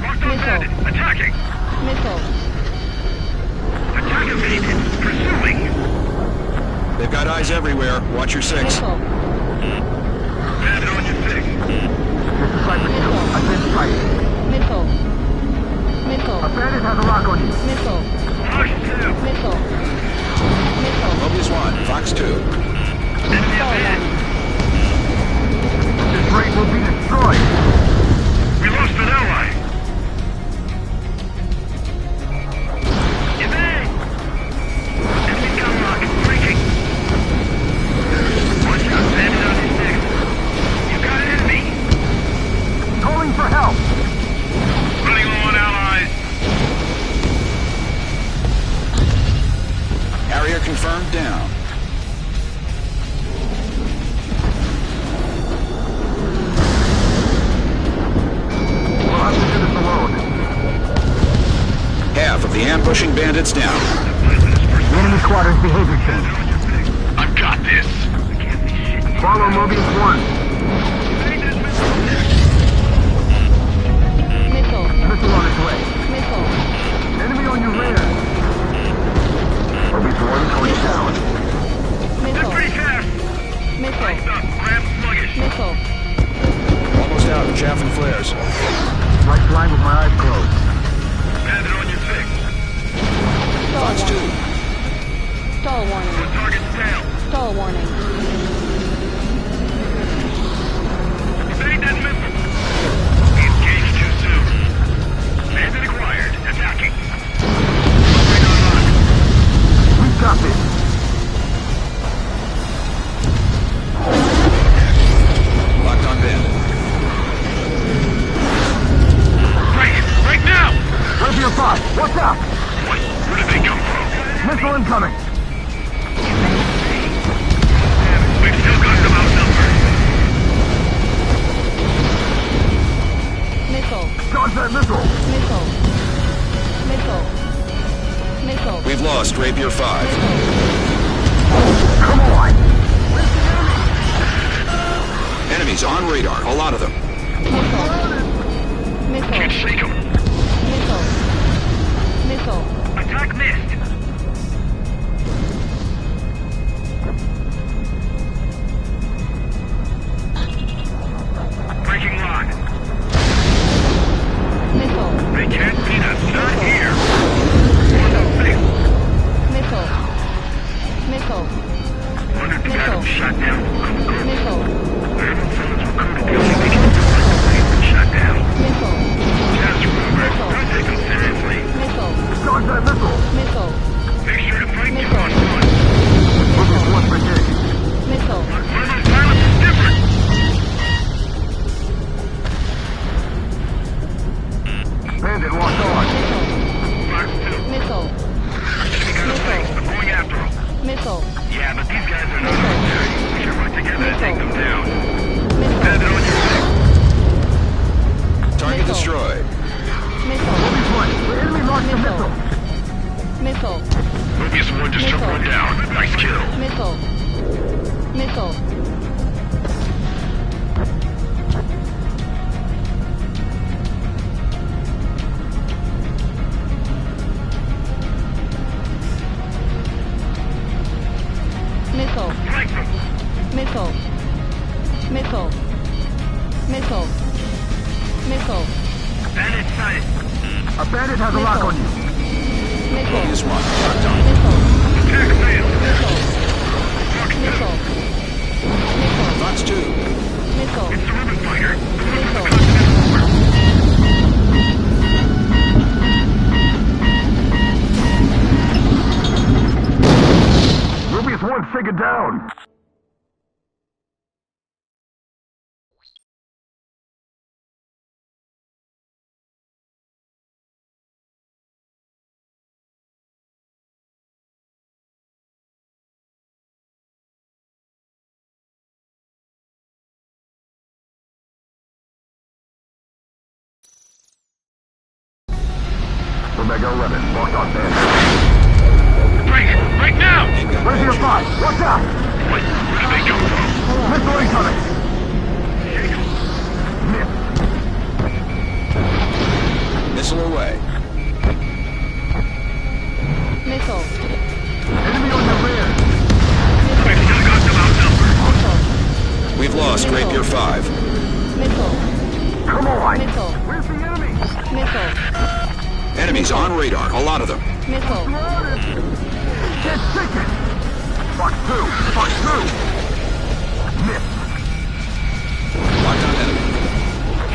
Mark those bandits. Attacking. Missile. Attack evaded. Pursuing. They've got eyes everywhere. Watch your six. Missile. Bandit on your six. This is Cypher 2. I've been strike. Missile. Missile. A bandit has a lock on you. Missile. Mark 2. Missile. Missile. Mobius 1, Fox Pushing bandits down. The enemy squadron's behavior changed. I've got this. Follow Mobius 1. Missile. Missile on its way. Missile. Enemy on your rear. Mobius 1 going down. That's Missile. pretty fast. Missile. Stop. Grab sluggish. Missile. Almost out. Chaffing flares. Right flying with my eyes closed. Bandit on your six. Stall Fox 2. warning. Stall warning. One target's down. Stall warning. Evade that missile. Engage too soon. Bandit acquired. Attacking. Radar lock. We've got this. Locked on bandit. Right now! Rapier 5, what's up? What? Where did they come from? Missile incoming. We've still got them outnumbered. Missile. Dodge that missile. Missile. Missile. Missile. We've lost Rapier 5. Come on. Enemies on radar. A lot of them. Missile. Can't Missile. shake them. Missile. Missile. Attack missed. Breaking lock. Missile. They can't beat us. Not here. On the six. Missile. Missile. Wondered the guy who shot down. Missile. Everyone someone's recruited. The only thing he can do is the place been shot down. Missile. Just remember, don't take them seriously. Missile. Dodge that missile. Missile. Make sure to fight two Missile. on one. Mobius 1 brigade. Missile. One of those pilots is different. Bandit locked on. Fox 2. Missile. Enemy got a flank. I'm going after them. Missile. Yeah, but these guys are not ordinary. We should work together to take them down. Missile. Bandit on your six. Target Missile. destroyed. Missile. Mobius 1, the enemy launched a Missile. missile. Missile. Mobius 1 just took one down. Nice kill. Missile. Missile. Missile. Flank them. Missile. Missile. Missile. Missile. Bandit sighted. A bandit has a lock on you. Missile. Mobius 1. Locked on. Missile. Attack failed. Missile. Fox 2. Missile. Missile. Fox 2. Missile. It's the ribbon fighter. Missile. Mobius 1, take it down. Omega 11, locked on bandit. Right now! Rapier 5, what's up? Wait, where did they come from? Missile incoming. Missed. Missile away. Missile. Enemy on your rear. We've still got them outnumbered. Missile. We've lost Missile. Rapier 5. Missile. Come on. Missile. Where's the enemy? Missile. Enemies on radar. A lot of them. Missile. Can't take it. Fox 2. Fox 2. Missed. Locked on enemy.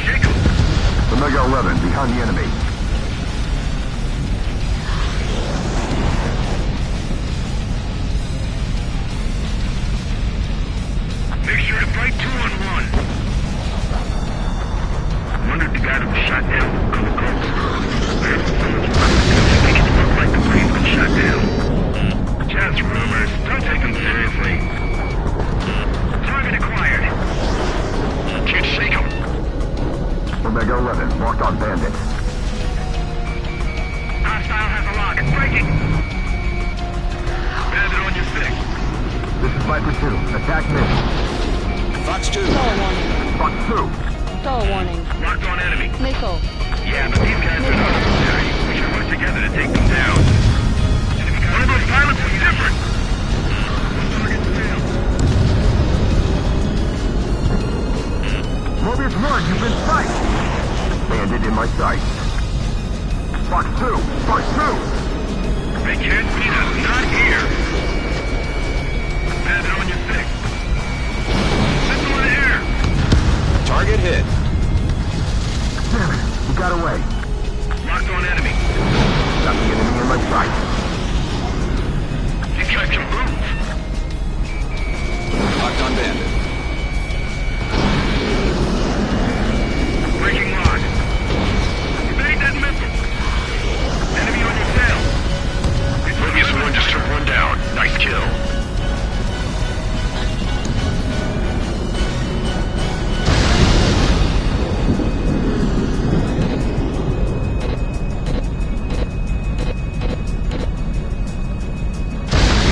Shake them. Omega 11, behind the enemy. Make sure to fight 2 on 1. Wondered the guy that was shot down would come close. There's someone's make it look like the plane's been shot down. Just rumors. Don't take them seriously. Target acquired. Can't shake them. Omega 11, locked on bandit. Hostile has a lock. Viper 2, attack missed. Fox 2. Stall warning. Fox 2. Stall warning. Locked on enemy. Missile. Yeah, but these guys are not necessary. We should work together to take them down. One of those pilots is different. Mobius 1, you've been sight. Bandit in my sight. Fox 2, Fox 2. They can't beat us. Not here. Bandit on your 6. Missile in the air. Target hit. Damn it, he got away. Locked on enemy. Got the enemy in my sight. These guys can move. Locked on bandit. Breaking lock. Evade that missile. Enemy on your tail. Mobius 1 just took one down. Nice kill.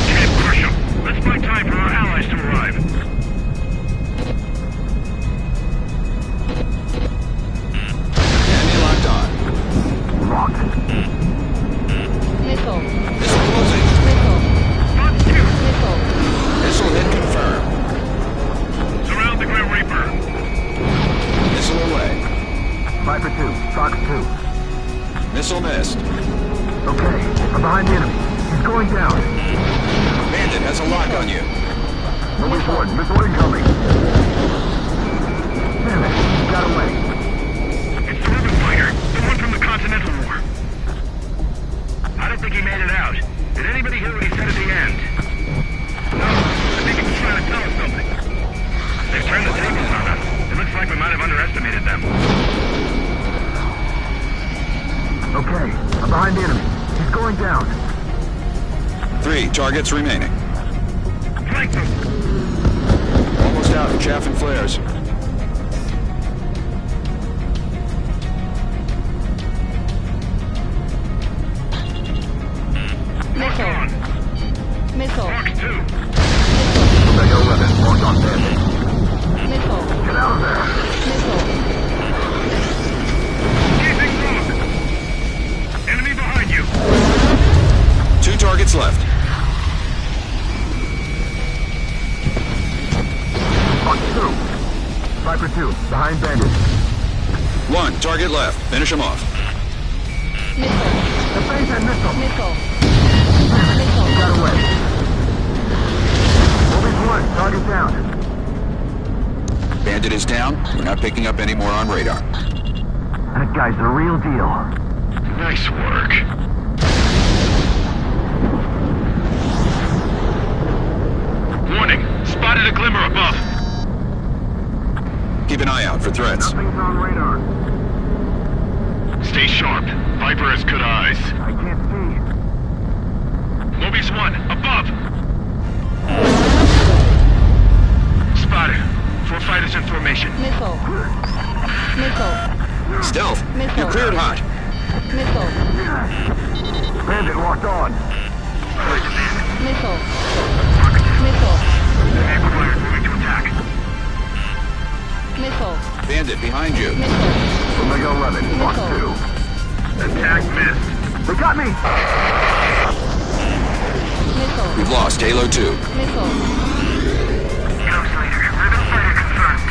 Can't crush them. Let's buy time for our allies to arrive. Enemy locked on. Locked. Missile. Missile closing. Missile. Fox 2. Missile. Missile hit confirmed. Surround the Grim Reaper. Missile away. Viper 2, Fox 2. Missile missed. Okay, I'm behind the enemy. He's going down. Bandit has a lock on you. Mobius 1, missile incoming. Damn it, he got away. It's the Ribbon Fighter, the one from the Continental War. I don't think he made it out. Did anybody hear what he said at the end? No, I think he was trying to tell us something. They've turned the tables on us. It looks like we might have underestimated them. Okay, I'm behind the enemy. He's going down. 3 targets remaining. Flank them! Almost out of chaff and flares. Lock on! Missile. Fox 2! Omega 11, locked on bandit. Missile. Get out of there. Missile. Gazing rock! Enemy behind you! 2 targets left. Fox 2. Viper 2, behind bandit. 1 target left. Finish him off. Missile. Defend that missile. Missile. He Missile. got away. Mobius 1, target down. Bandit is down. We're not picking up any more on radar. That guy's the real deal. Nice work. Warning! Spotted a glimmer above. Keep an eye out for threats. Nothing's on radar. Stay sharp. Viper has good eyes. I can't see. Mobius 1, above! Spotted. 4 fighters in formation. Missile. Missile. Stealth. Missile. You're cleared hot. Missile. Bandit locked on. Missile. Missile. Vehicle players moving to attack. Missile. Bandit behind you. Missile. Omega 11, Fox Missile. 2. Attack missed. They got me! Missile. We've lost Halo 2. Missile. Ghost Leader, Ribbon Fighter confirmed.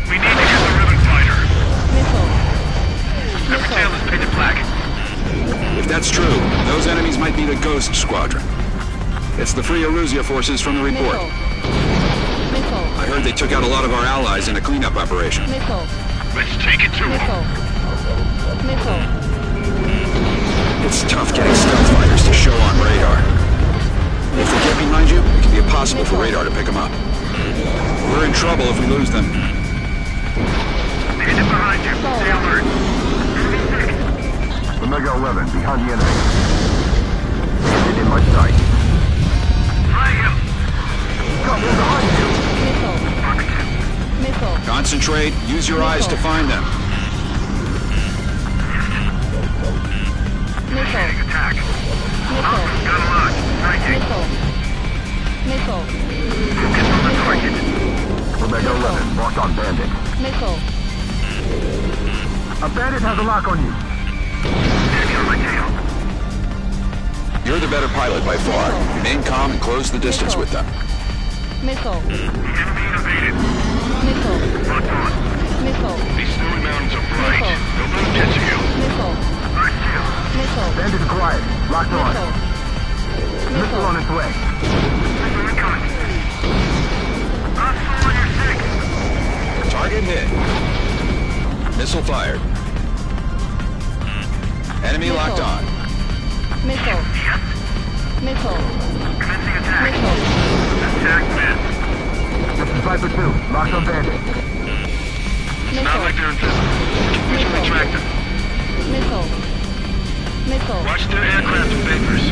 We need to get the Ribbon Fighter. Missile. Every tail is painted black. If that's true, those enemies might be the Ghost Squadron. It's the Free Erusea forces from the report. Missile. Missile. I heard they took out a lot of our allies in a cleanup operation. Missile. Let's take it to them. Missile. Missile. It's tough getting stealth fighters to show on radar. If they get behind you, it can be impossible for radar to pick them up. We're in trouble if we lose them. Bandit behind you. Stay alert. Omega 11, behind the enemy. Bandit in my sight. Flag him. Come in behind you! Missile. Missile. Concentrate. Use your eyes to find them. Missile. Attack. Missile. Got a launch. Striking. Missile. Missile. Focus on the target. Omega 11, locked on Bandit. Missile. A Bandit has a lock on you. Enemy on my tail. You're the better pilot by far. Remain calm and close the distance with them. Missile. Enemy invaded. Missile. Locked on. Missile. These snowy mountains are bright. Don't let them get to you. Missile. First kill. Missile. Bandit quiet, locked on. Missile. Missile on Missile. its way. Missile incoming. Hostile on your six. Target hit. Missile fired. Enemy Missile. locked on. Missile. Yes. Missile. Commencing attack. Missile. Attack missed. This is Viper 2, locked on Bandit. It's not like they're invisible. We can track them. Missile. Missile. Watch their aircraft and vapors.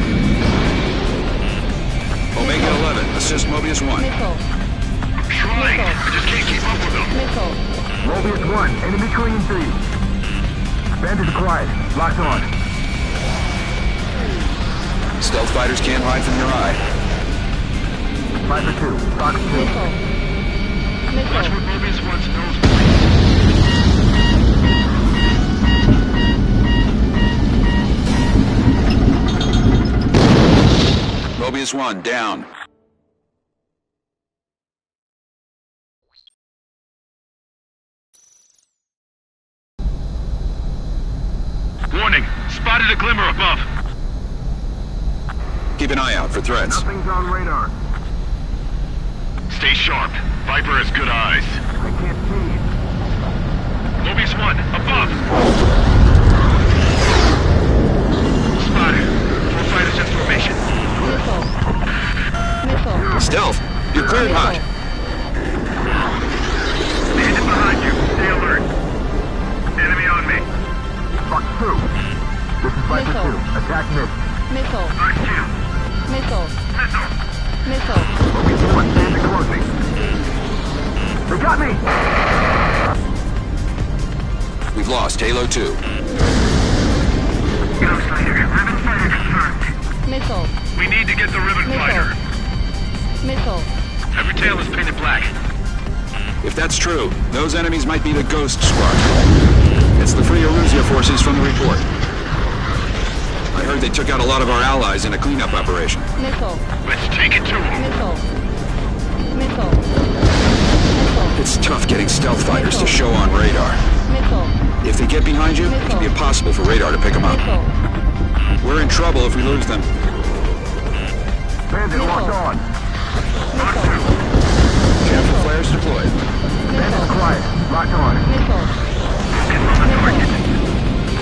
Omega 11, assist Mobius 1. Missile. Trying. I just can't keep up with them. Missile. Mobius 1, enemy Korean 3. Bandit quiet, locked on. Stealth fighters can't hide from your eye. Viper 2, Fox 2. Missile. Watch Missile. what Mobius wants knows, please. Mobius 1, down. Warning. Spotted a glimmer above. Keep an eye out for threats. Nothing's on radar. Stay sharp. Viper has good eyes. I can't see. Mobius 1, above. Spotted. 4 fighters in formation. Missile. Missile. Stealth, you're cleared hot. Bandit behind you. Stay alert. Enemy on me. Fox 2. This is Viper Missile. 2, attack missed. Missile. First kill. Missile. Missile. Missile. Mobius 1, Bandit closing. They got me! We've lost Halo 2. Ghost Rider. Ribbon fighter confirmed. Missile. We need to get the ribbon Missile. fighter. Missile. Every tail is painted black. If that's true, those enemies might be the Ghost Squad. It's the Free Erusea forces from the report. I heard they took out a lot of our allies in a cleanup operation. Missile. Let's take it to them. Missile. Missile. Missile. It's tough getting stealth fighters to show on radar. Missile. If they get behind you, it can be impossible for radar to pick them up. Missile. We're in trouble if we lose them. Bandit locked on. Missile. Captain flares deployed. Bandit Missile. quiet, locked on. Missile. Focus on the target.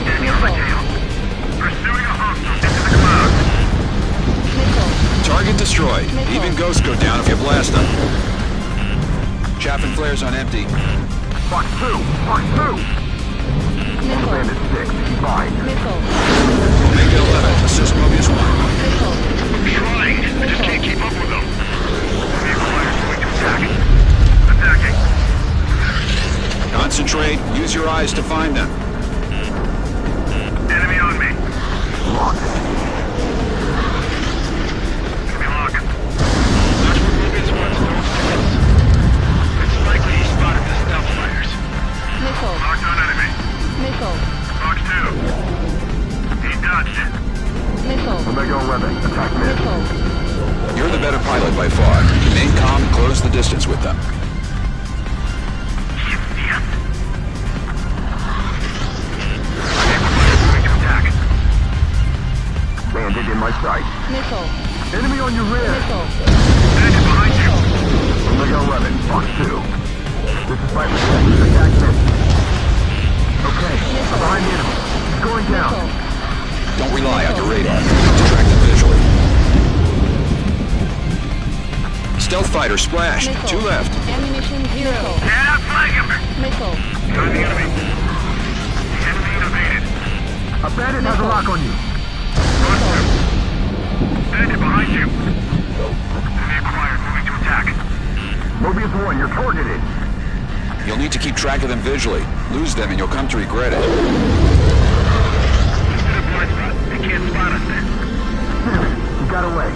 Enemy on my tail. Pursuing a hostile into the clouds. Missile. Target destroyed. Missile. Even ghosts go down if you blast them. Chaff and flares on empty. Fox 2, Fox 2. Missile. Bandit 6, fine. Missile. Omega 11, assist Mobius 1. Missile. Trying. I just can't keep up with them. Enemy fighters going to attack. Attacking. Concentrate. Use your eyes to find them. Enemy on me. Locked. Enemy lock. Watch what Mobius wants knows please. It's likely he spotted the stealth fighters. Missile. Locked on enemy. Missile. Fox 2. He dodged it. Missile. Omega 11, attack missed. Missile. You're the better pilot by far. Remain calm and close the distance with them. Yes. Enemy fighters going to attack. Bandit in my sight. Missile. Enemy on your rear. Missile. Bandit behind you. Omega 11, Fox 2. This is Viper 6, attack missed. Okay, behind the enemy. He's going down. Missile. Don't rely on your radar. Track them visually. Stealth fighter splashed. Missile. 2 left. Ammunition 0. Head up, flag him. Missile. Got the enemy. The enemy evaded. A bandit has a lock on you. Bandit behind you. Enemy acquired, moving to attack. Mobius 1, you're targeted. You'll need to keep track of them visually. Lose them and you'll come to regret it. Just hit a blind spot. They can't spot us then. He got away.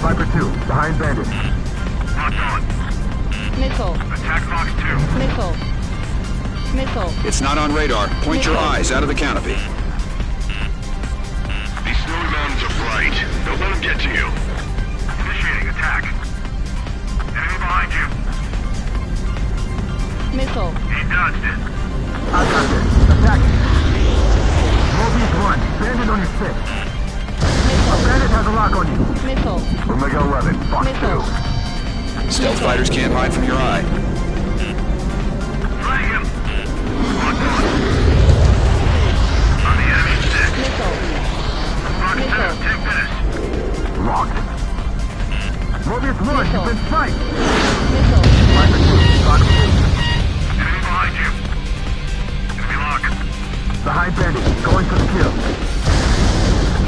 Viper 2, behind bandit. Locked on. Missile. Attack Fox 2. Missile. Missile. It's not on radar. Point your eyes out of the canopy. These snowy mountains are bright. Don't let them get to you. Initiating attack. Enemy behind you. Missile. He dodged it. I got this. Attack. Mobius 1, bandit on your 6. Missile. Bandit has a lock on you. Missile. Omega 11, Fox Missile. 2. Stealth fighters can't hide from your eye. Flag him. Locked on. On the enemy 6. Missile. Fox 2, Missile. take this. Locked. Mobius 1, Missile. you've been sniped. Missile. Viper 2, Fox 2. Enemy behind you. Enemy lock. Behind bandit, going for the kill.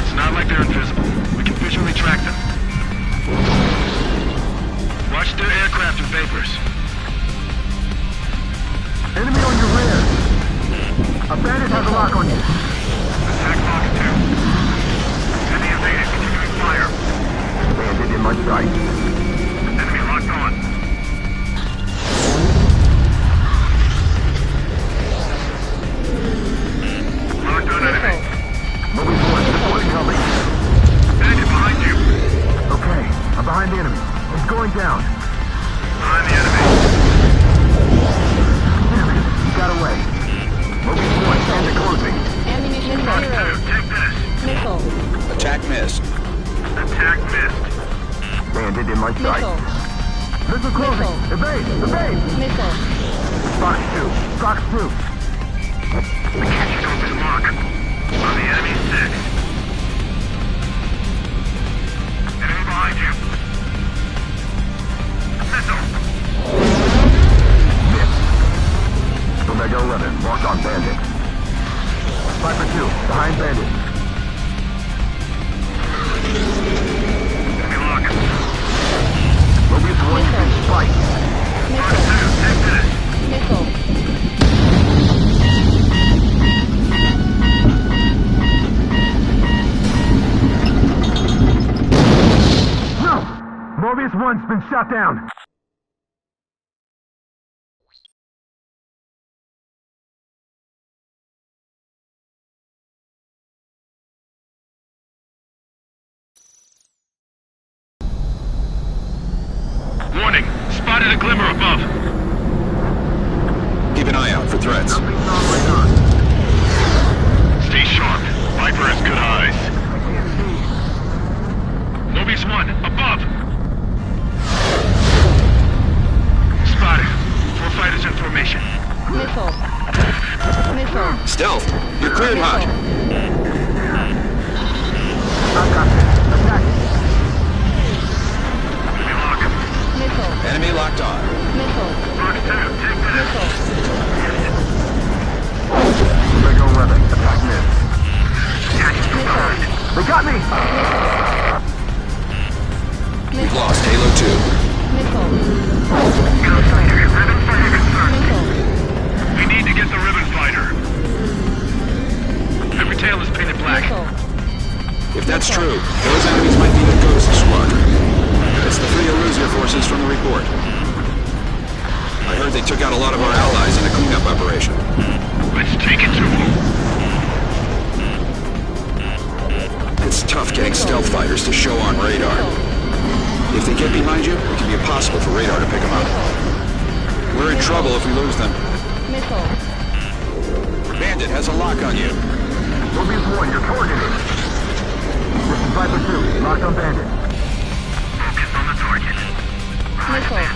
It's not like they're invisible. We can visually track them. Watch their aircraft and vapors. Enemy on your rear. A bandit has a lock on you. Attack Fox 2. Enemy evaded. Continuing fire. Bandit in my sight. Enemy locked on. Locked on enemy. Mobius 1, support coming. Bandit behind you. Okay, I'm behind the enemy. He's going down. Behind the enemy. Damn it, he got away. Mobius 1, bandit closing. Ammunition Fox 2, zero. take this. Missile. Attack missed. Attack missed. Bandit in my sight. Missile. Missile closing. Missile. Evade, evade. Missile. Fox 2, Fox 2. The catch open lock. On the enemy 6. Enemy behind you. Missile. Omega 11, locked on bandit. Viper 2, behind bandit. Enemy lock. Mobius 1, Missile. big spike. Fox 2, take this. Missile. No! Mobius 1's been shot down. Warning. Spotted a glimmer above. Keep an eye out for threats. Nothing's on radar. Stay sharp. Viper has good eyes. I can't see. Mobius 1, above. Spotted. 4 fighters in formation. Missile. Missile. Stealth, you're cleared hot. I got this. Attack. Enemy lock. Missile. Enemy locked on. Missile. Fox 2, take this. Missile. Omega 11, attack missed. Catch is confirmed. They got me! We've lost Halo 2. Missile. Gunfighter. Ribbon fighter confirmed. Missile. We need to get the ribbon fighter. Every tail is painted black. Missile. If that's true, those enemies might be the Ghost Squadron. It's the Free or Lose Your forces from the report. I heard they took out a lot of our allies in a cleanup operation. Let's take it to them. It's tough getting stealth fighters to show on radar. If they get behind you, it can be impossible for radar to pick them up. We're in trouble if we lose them. Missile. Bandit has a lock on you. Mobius 1, you're targeted. This is Viper 2, locked on bandit. Focus on the target. Missile.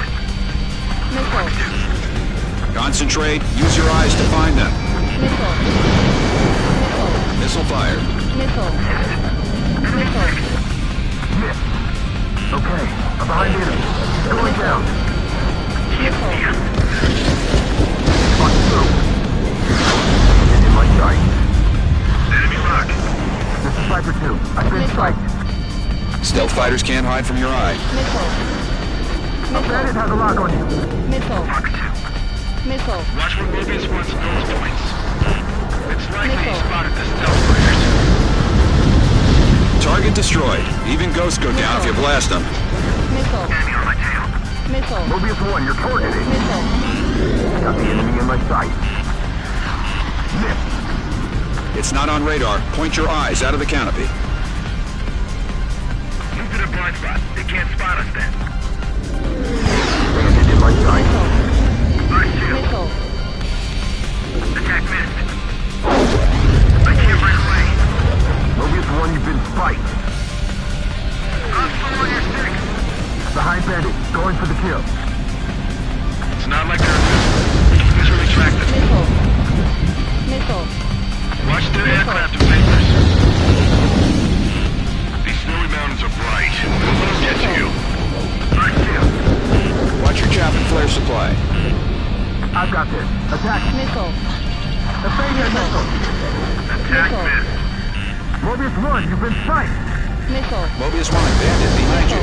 Missile. Concentrate, use your eyes to find them. Missile. Missile fired. Missile. Missile. Miss. Okay, I'm behind the enemy. He's going down. Missile. Fox 2. In my sight. Enemy lock. This is Viper 2. I've been Missile. spiked. Stealth fighters can't hide from your eye. Missile. A bandit has a lock on you. Missile. Fox 2. Missile. Watch where Mobius wants nose points. It's likely he Missile. spotted the stealth fighters. Target destroyed. Even ghosts go down if you blast them. Missile. Enemy on my tail. Missile. Mobius 1, you're targeting. Missile. Got the enemy in my sight. Missed. It's not on radar. Point your eyes out of the canopy. Move to the blind spot. They can't spot us then. Landed in my sight. Nice shield. Missile. Attack missed. I can't break away. Mobius 1, you've been spiked. I'm still on your six. Behind Bandit, going for the kill. It's not like they're invisible. We can visually track them. Missile. Missile. Watch their aircraft and vapors. These snowy mountains are bright. Don't let them get to you. Nice shield. Watch your chaff and flare supply. I've got this. Attack. Missile. Evade missile. Attack Missile. missed. Mobius 1, you've been spiked. Missile. Mobius 1, Bandit behind you.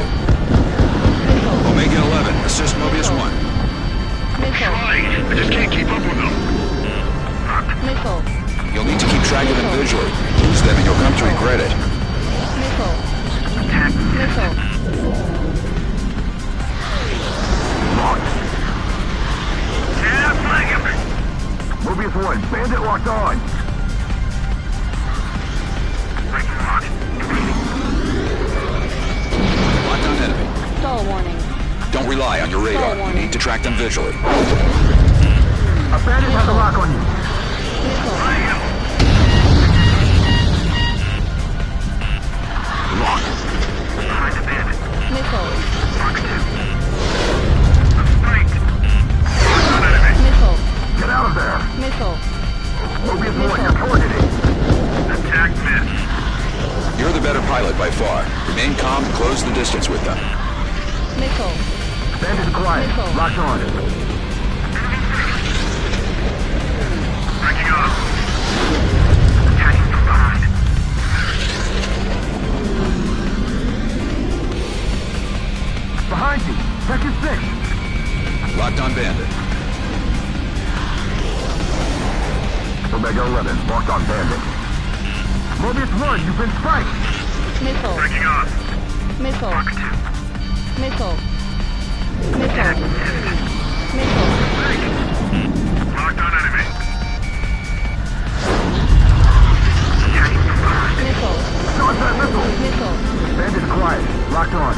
Missile. Omega 11, assist Mobius 1. Missile. Trying. I just can't keep up with them. Missile. You'll need to keep track of them visually. Lose them and you'll come to regret it. Missile. Attack. Missile. Locked. Yeah, flag him. Mobius 1, Bandit locked on. Breaking lock. Locked on enemy. Stall warning. Don't rely on your radar. You need to track them visually. A Bandit has a lock on you. Missile. Locked. Behind the bandit. Missile. Box 2. I'm spiked. Locked on enemy. Missile. Get out of there. Missile. Mobius 1, you're targeting. Attack missed. You're the better pilot by far. Remain calm and close the distance with them. Missile. Bandit quiet. Missile. Locked on. Breaking off. Attacking from behind. Behind you. Second 6. Locked on Bandit. Omega 11, locked on Bandit. Mobius 1, you've been spiked. Missile. Breaking off. Missile. Box 2. Missile. Missile. Missile. Locked on enemy. Attacking from behind. Missile. Dodge that missile. Missile. Bandit quiet. Locked on.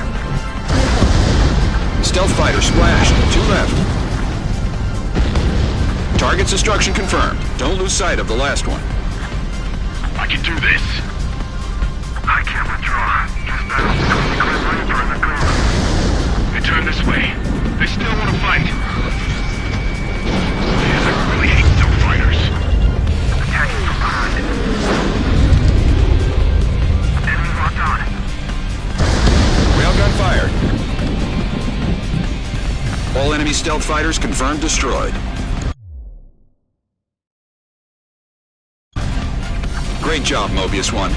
Missile. Stealth fighter splashed. 2 left. Target's destruction confirmed. Don't lose sight of the last one. I can do this. I can't withdraw. Just battles between the Grim Reaper and the Ghoul. They turn this way. They still want to fight. Man, I really hate stealth fighters. Attacking from behind. Enemy locked on. Railgun fired. All enemy stealth fighters confirmed destroyed. Great job, Mobius 1.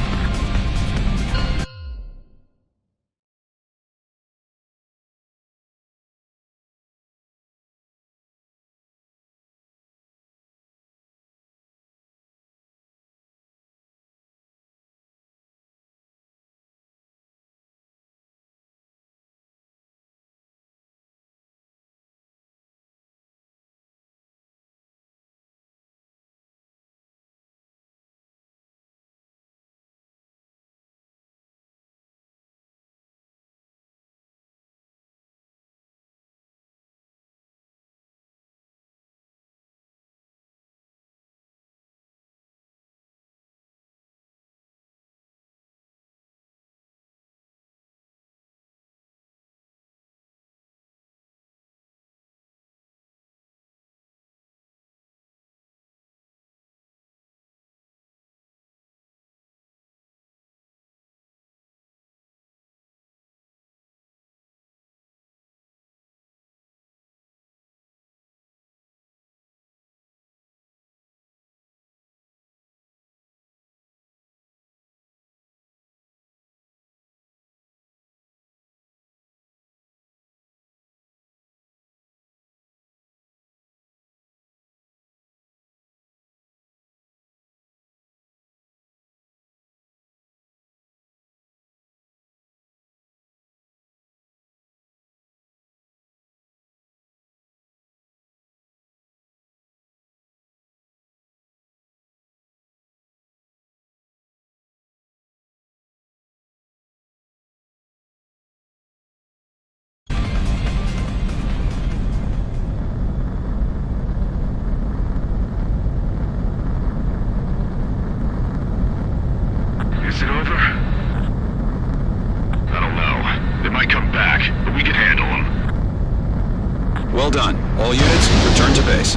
Well done. All units, return to base.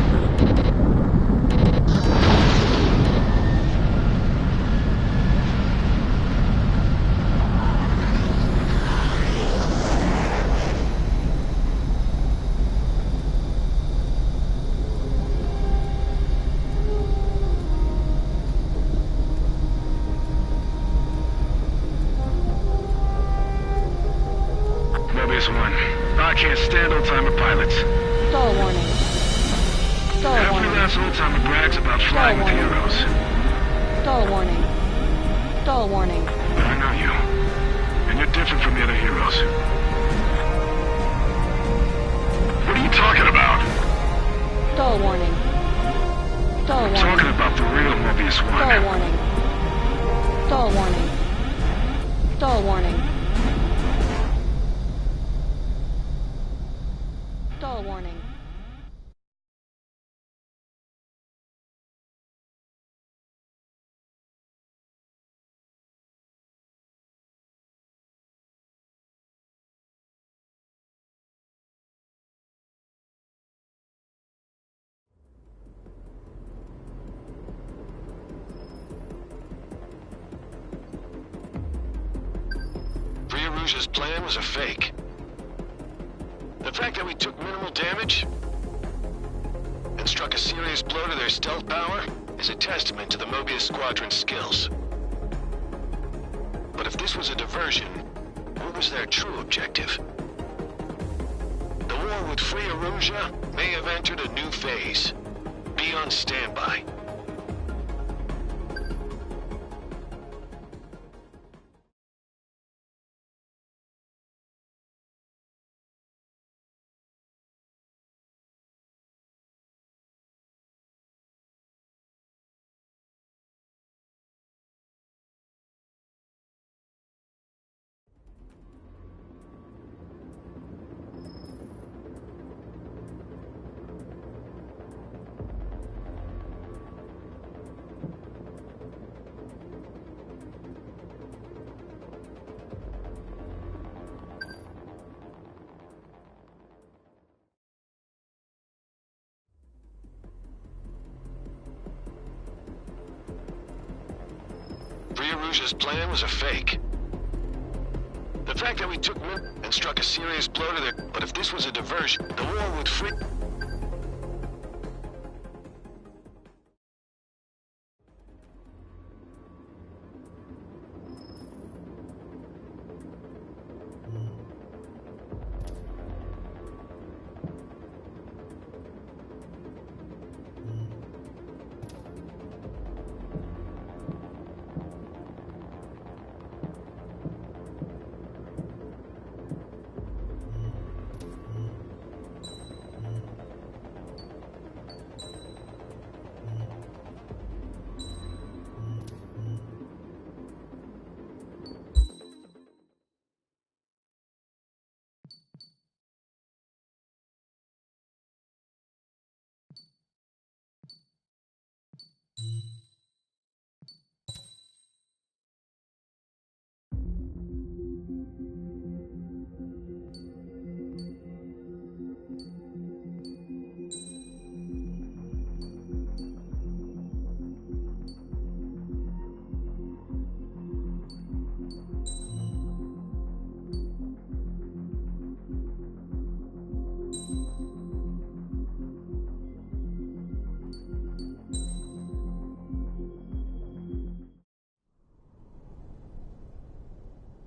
Mobius 1. I can't stand old-timer pilots. Stall warning. Stall Every warning. last old-timer brags about flying with warning. heroes. Stall warning. Stall warning. But I know you. And you're different from the other heroes. What are you talking about? Stall warning. Stall I'm warning. talking about the real Mobius 1. Stall warning. Stall warning. Stall warning. Stall warning. Rouge's plan was a fake. The fact that we took minimal damage and struck a serious blow to their stealth power is a testament to the Mobius Squadron's skills. But if this was a diversion, what was their true objective? The war with Free Erusia may have entered a new phase. Be on standby. Rouge's plan was a fake. The fact that we took and struck a serious blow to their... But if this was a diversion, the war would free...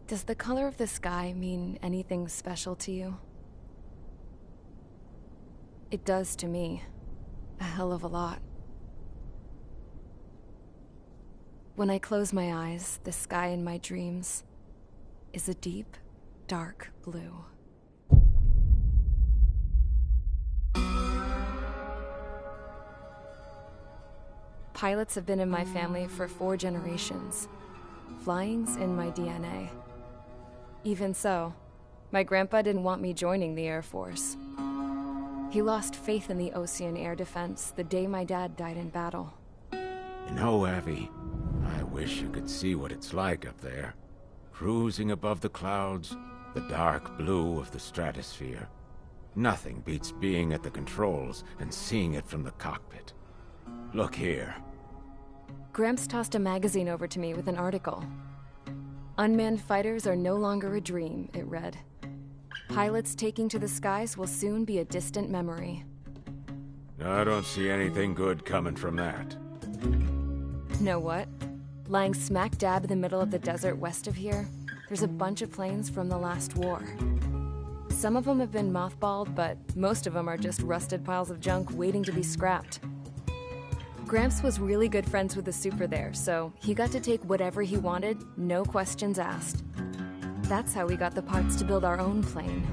Does the color of the sky mean anything special to you? It does to me. A hell of a lot. When I close my eyes, the sky in my dreams is a deep, dark blue. Pilots have been in my family for 4 generations. Flying's in my DNA. Even so, my grandpa didn't want me joining the Air Force. He lost faith in the Ocean Air Defense the day my dad died in battle. You know, Abby, I wish you could see what it's like up there. Cruising above the clouds, the dark blue of the stratosphere. Nothing beats being at the controls and seeing it from the cockpit. Look here. Gramps tossed a magazine over to me with an article. Unmanned fighters are no longer a dream, it read. Pilots taking to the skies will soon be a distant memory. I don't see anything good coming from that. Know what? Lying smack dab in the middle of the desert west of here, there's a bunch of planes from the last war. Some of them have been mothballed, but most of them are just rusted piles of junk waiting to be scrapped. Gramps was really good friends with the super there, so he got to take whatever he wanted, no questions asked. That's how we got the parts to build our own plane.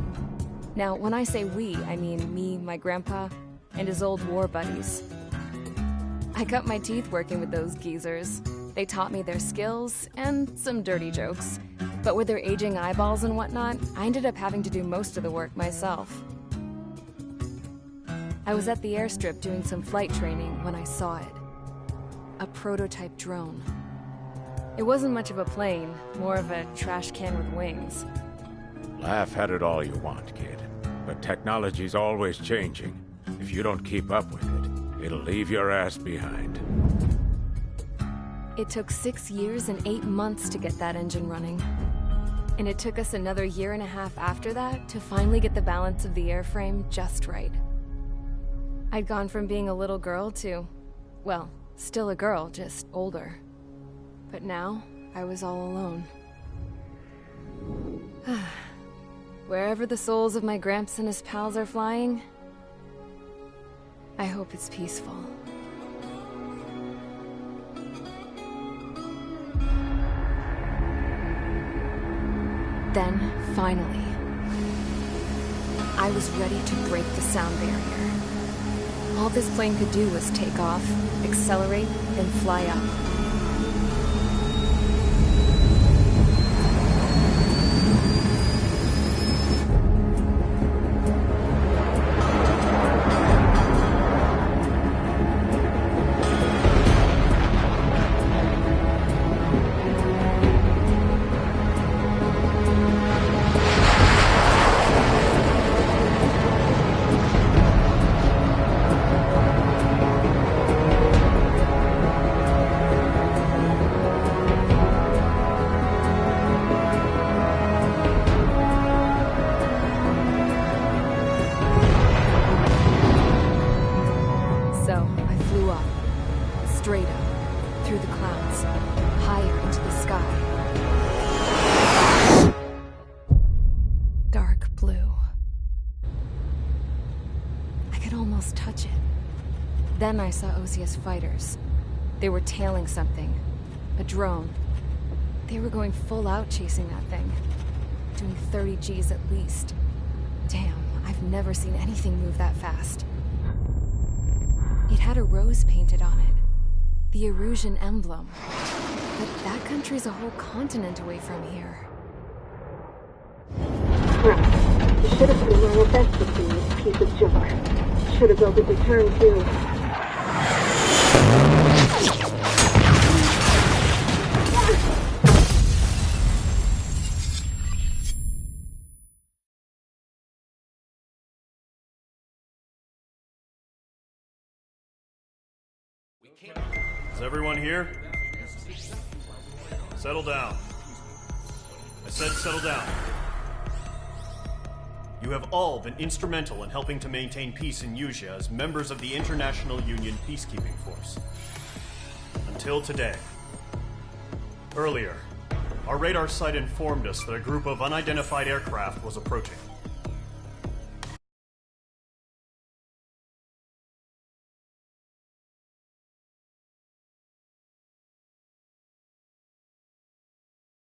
Now, when I say we, I mean me, my grandpa, and his old war buddies. I cut my teeth working with those geezers. They taught me their skills and some dirty jokes. But with their aging eyeballs and whatnot, I ended up having to do most of the work myself. I was at the airstrip doing some flight training when I saw it. A prototype drone. It wasn't much of a plane, more of a trash can with wings. Laugh at it all you want, kid. But technology's always changing. If you don't keep up with it, it'll leave your ass behind. It took 6 years and 8 months to get that engine running. And it took us another 1.5 years after that to finally get the balance of the airframe just right. I'd gone from being a little girl to, well, still a girl, just older. But now, I was all alone. Wherever the souls of my Gramps and his pals are flying, I hope it's peaceful. Then, finally, I was ready to break the sound barrier. All this plane could do was take off, accelerate, and fly up. Straight up, through the clouds, higher into the sky. Dark blue. I could almost touch it. Then I saw OCS fighters. They were tailing something. A drone. They were going full out chasing that thing. Doing 30 Gs at least. Damn, I've never seen anything move that fast. It had a rose painted on it. The Erusian emblem. But that country's a whole continent away from here. Right. You should have put a royal best between this piece of junk. Should have built a return too. Is everyone here? Settle down. I said settle down. You have all been instrumental in helping to maintain peace in Usea as members of the International Union Peacekeeping Force. Until today. Earlier, our radar site informed us that a group of unidentified aircraft was approaching.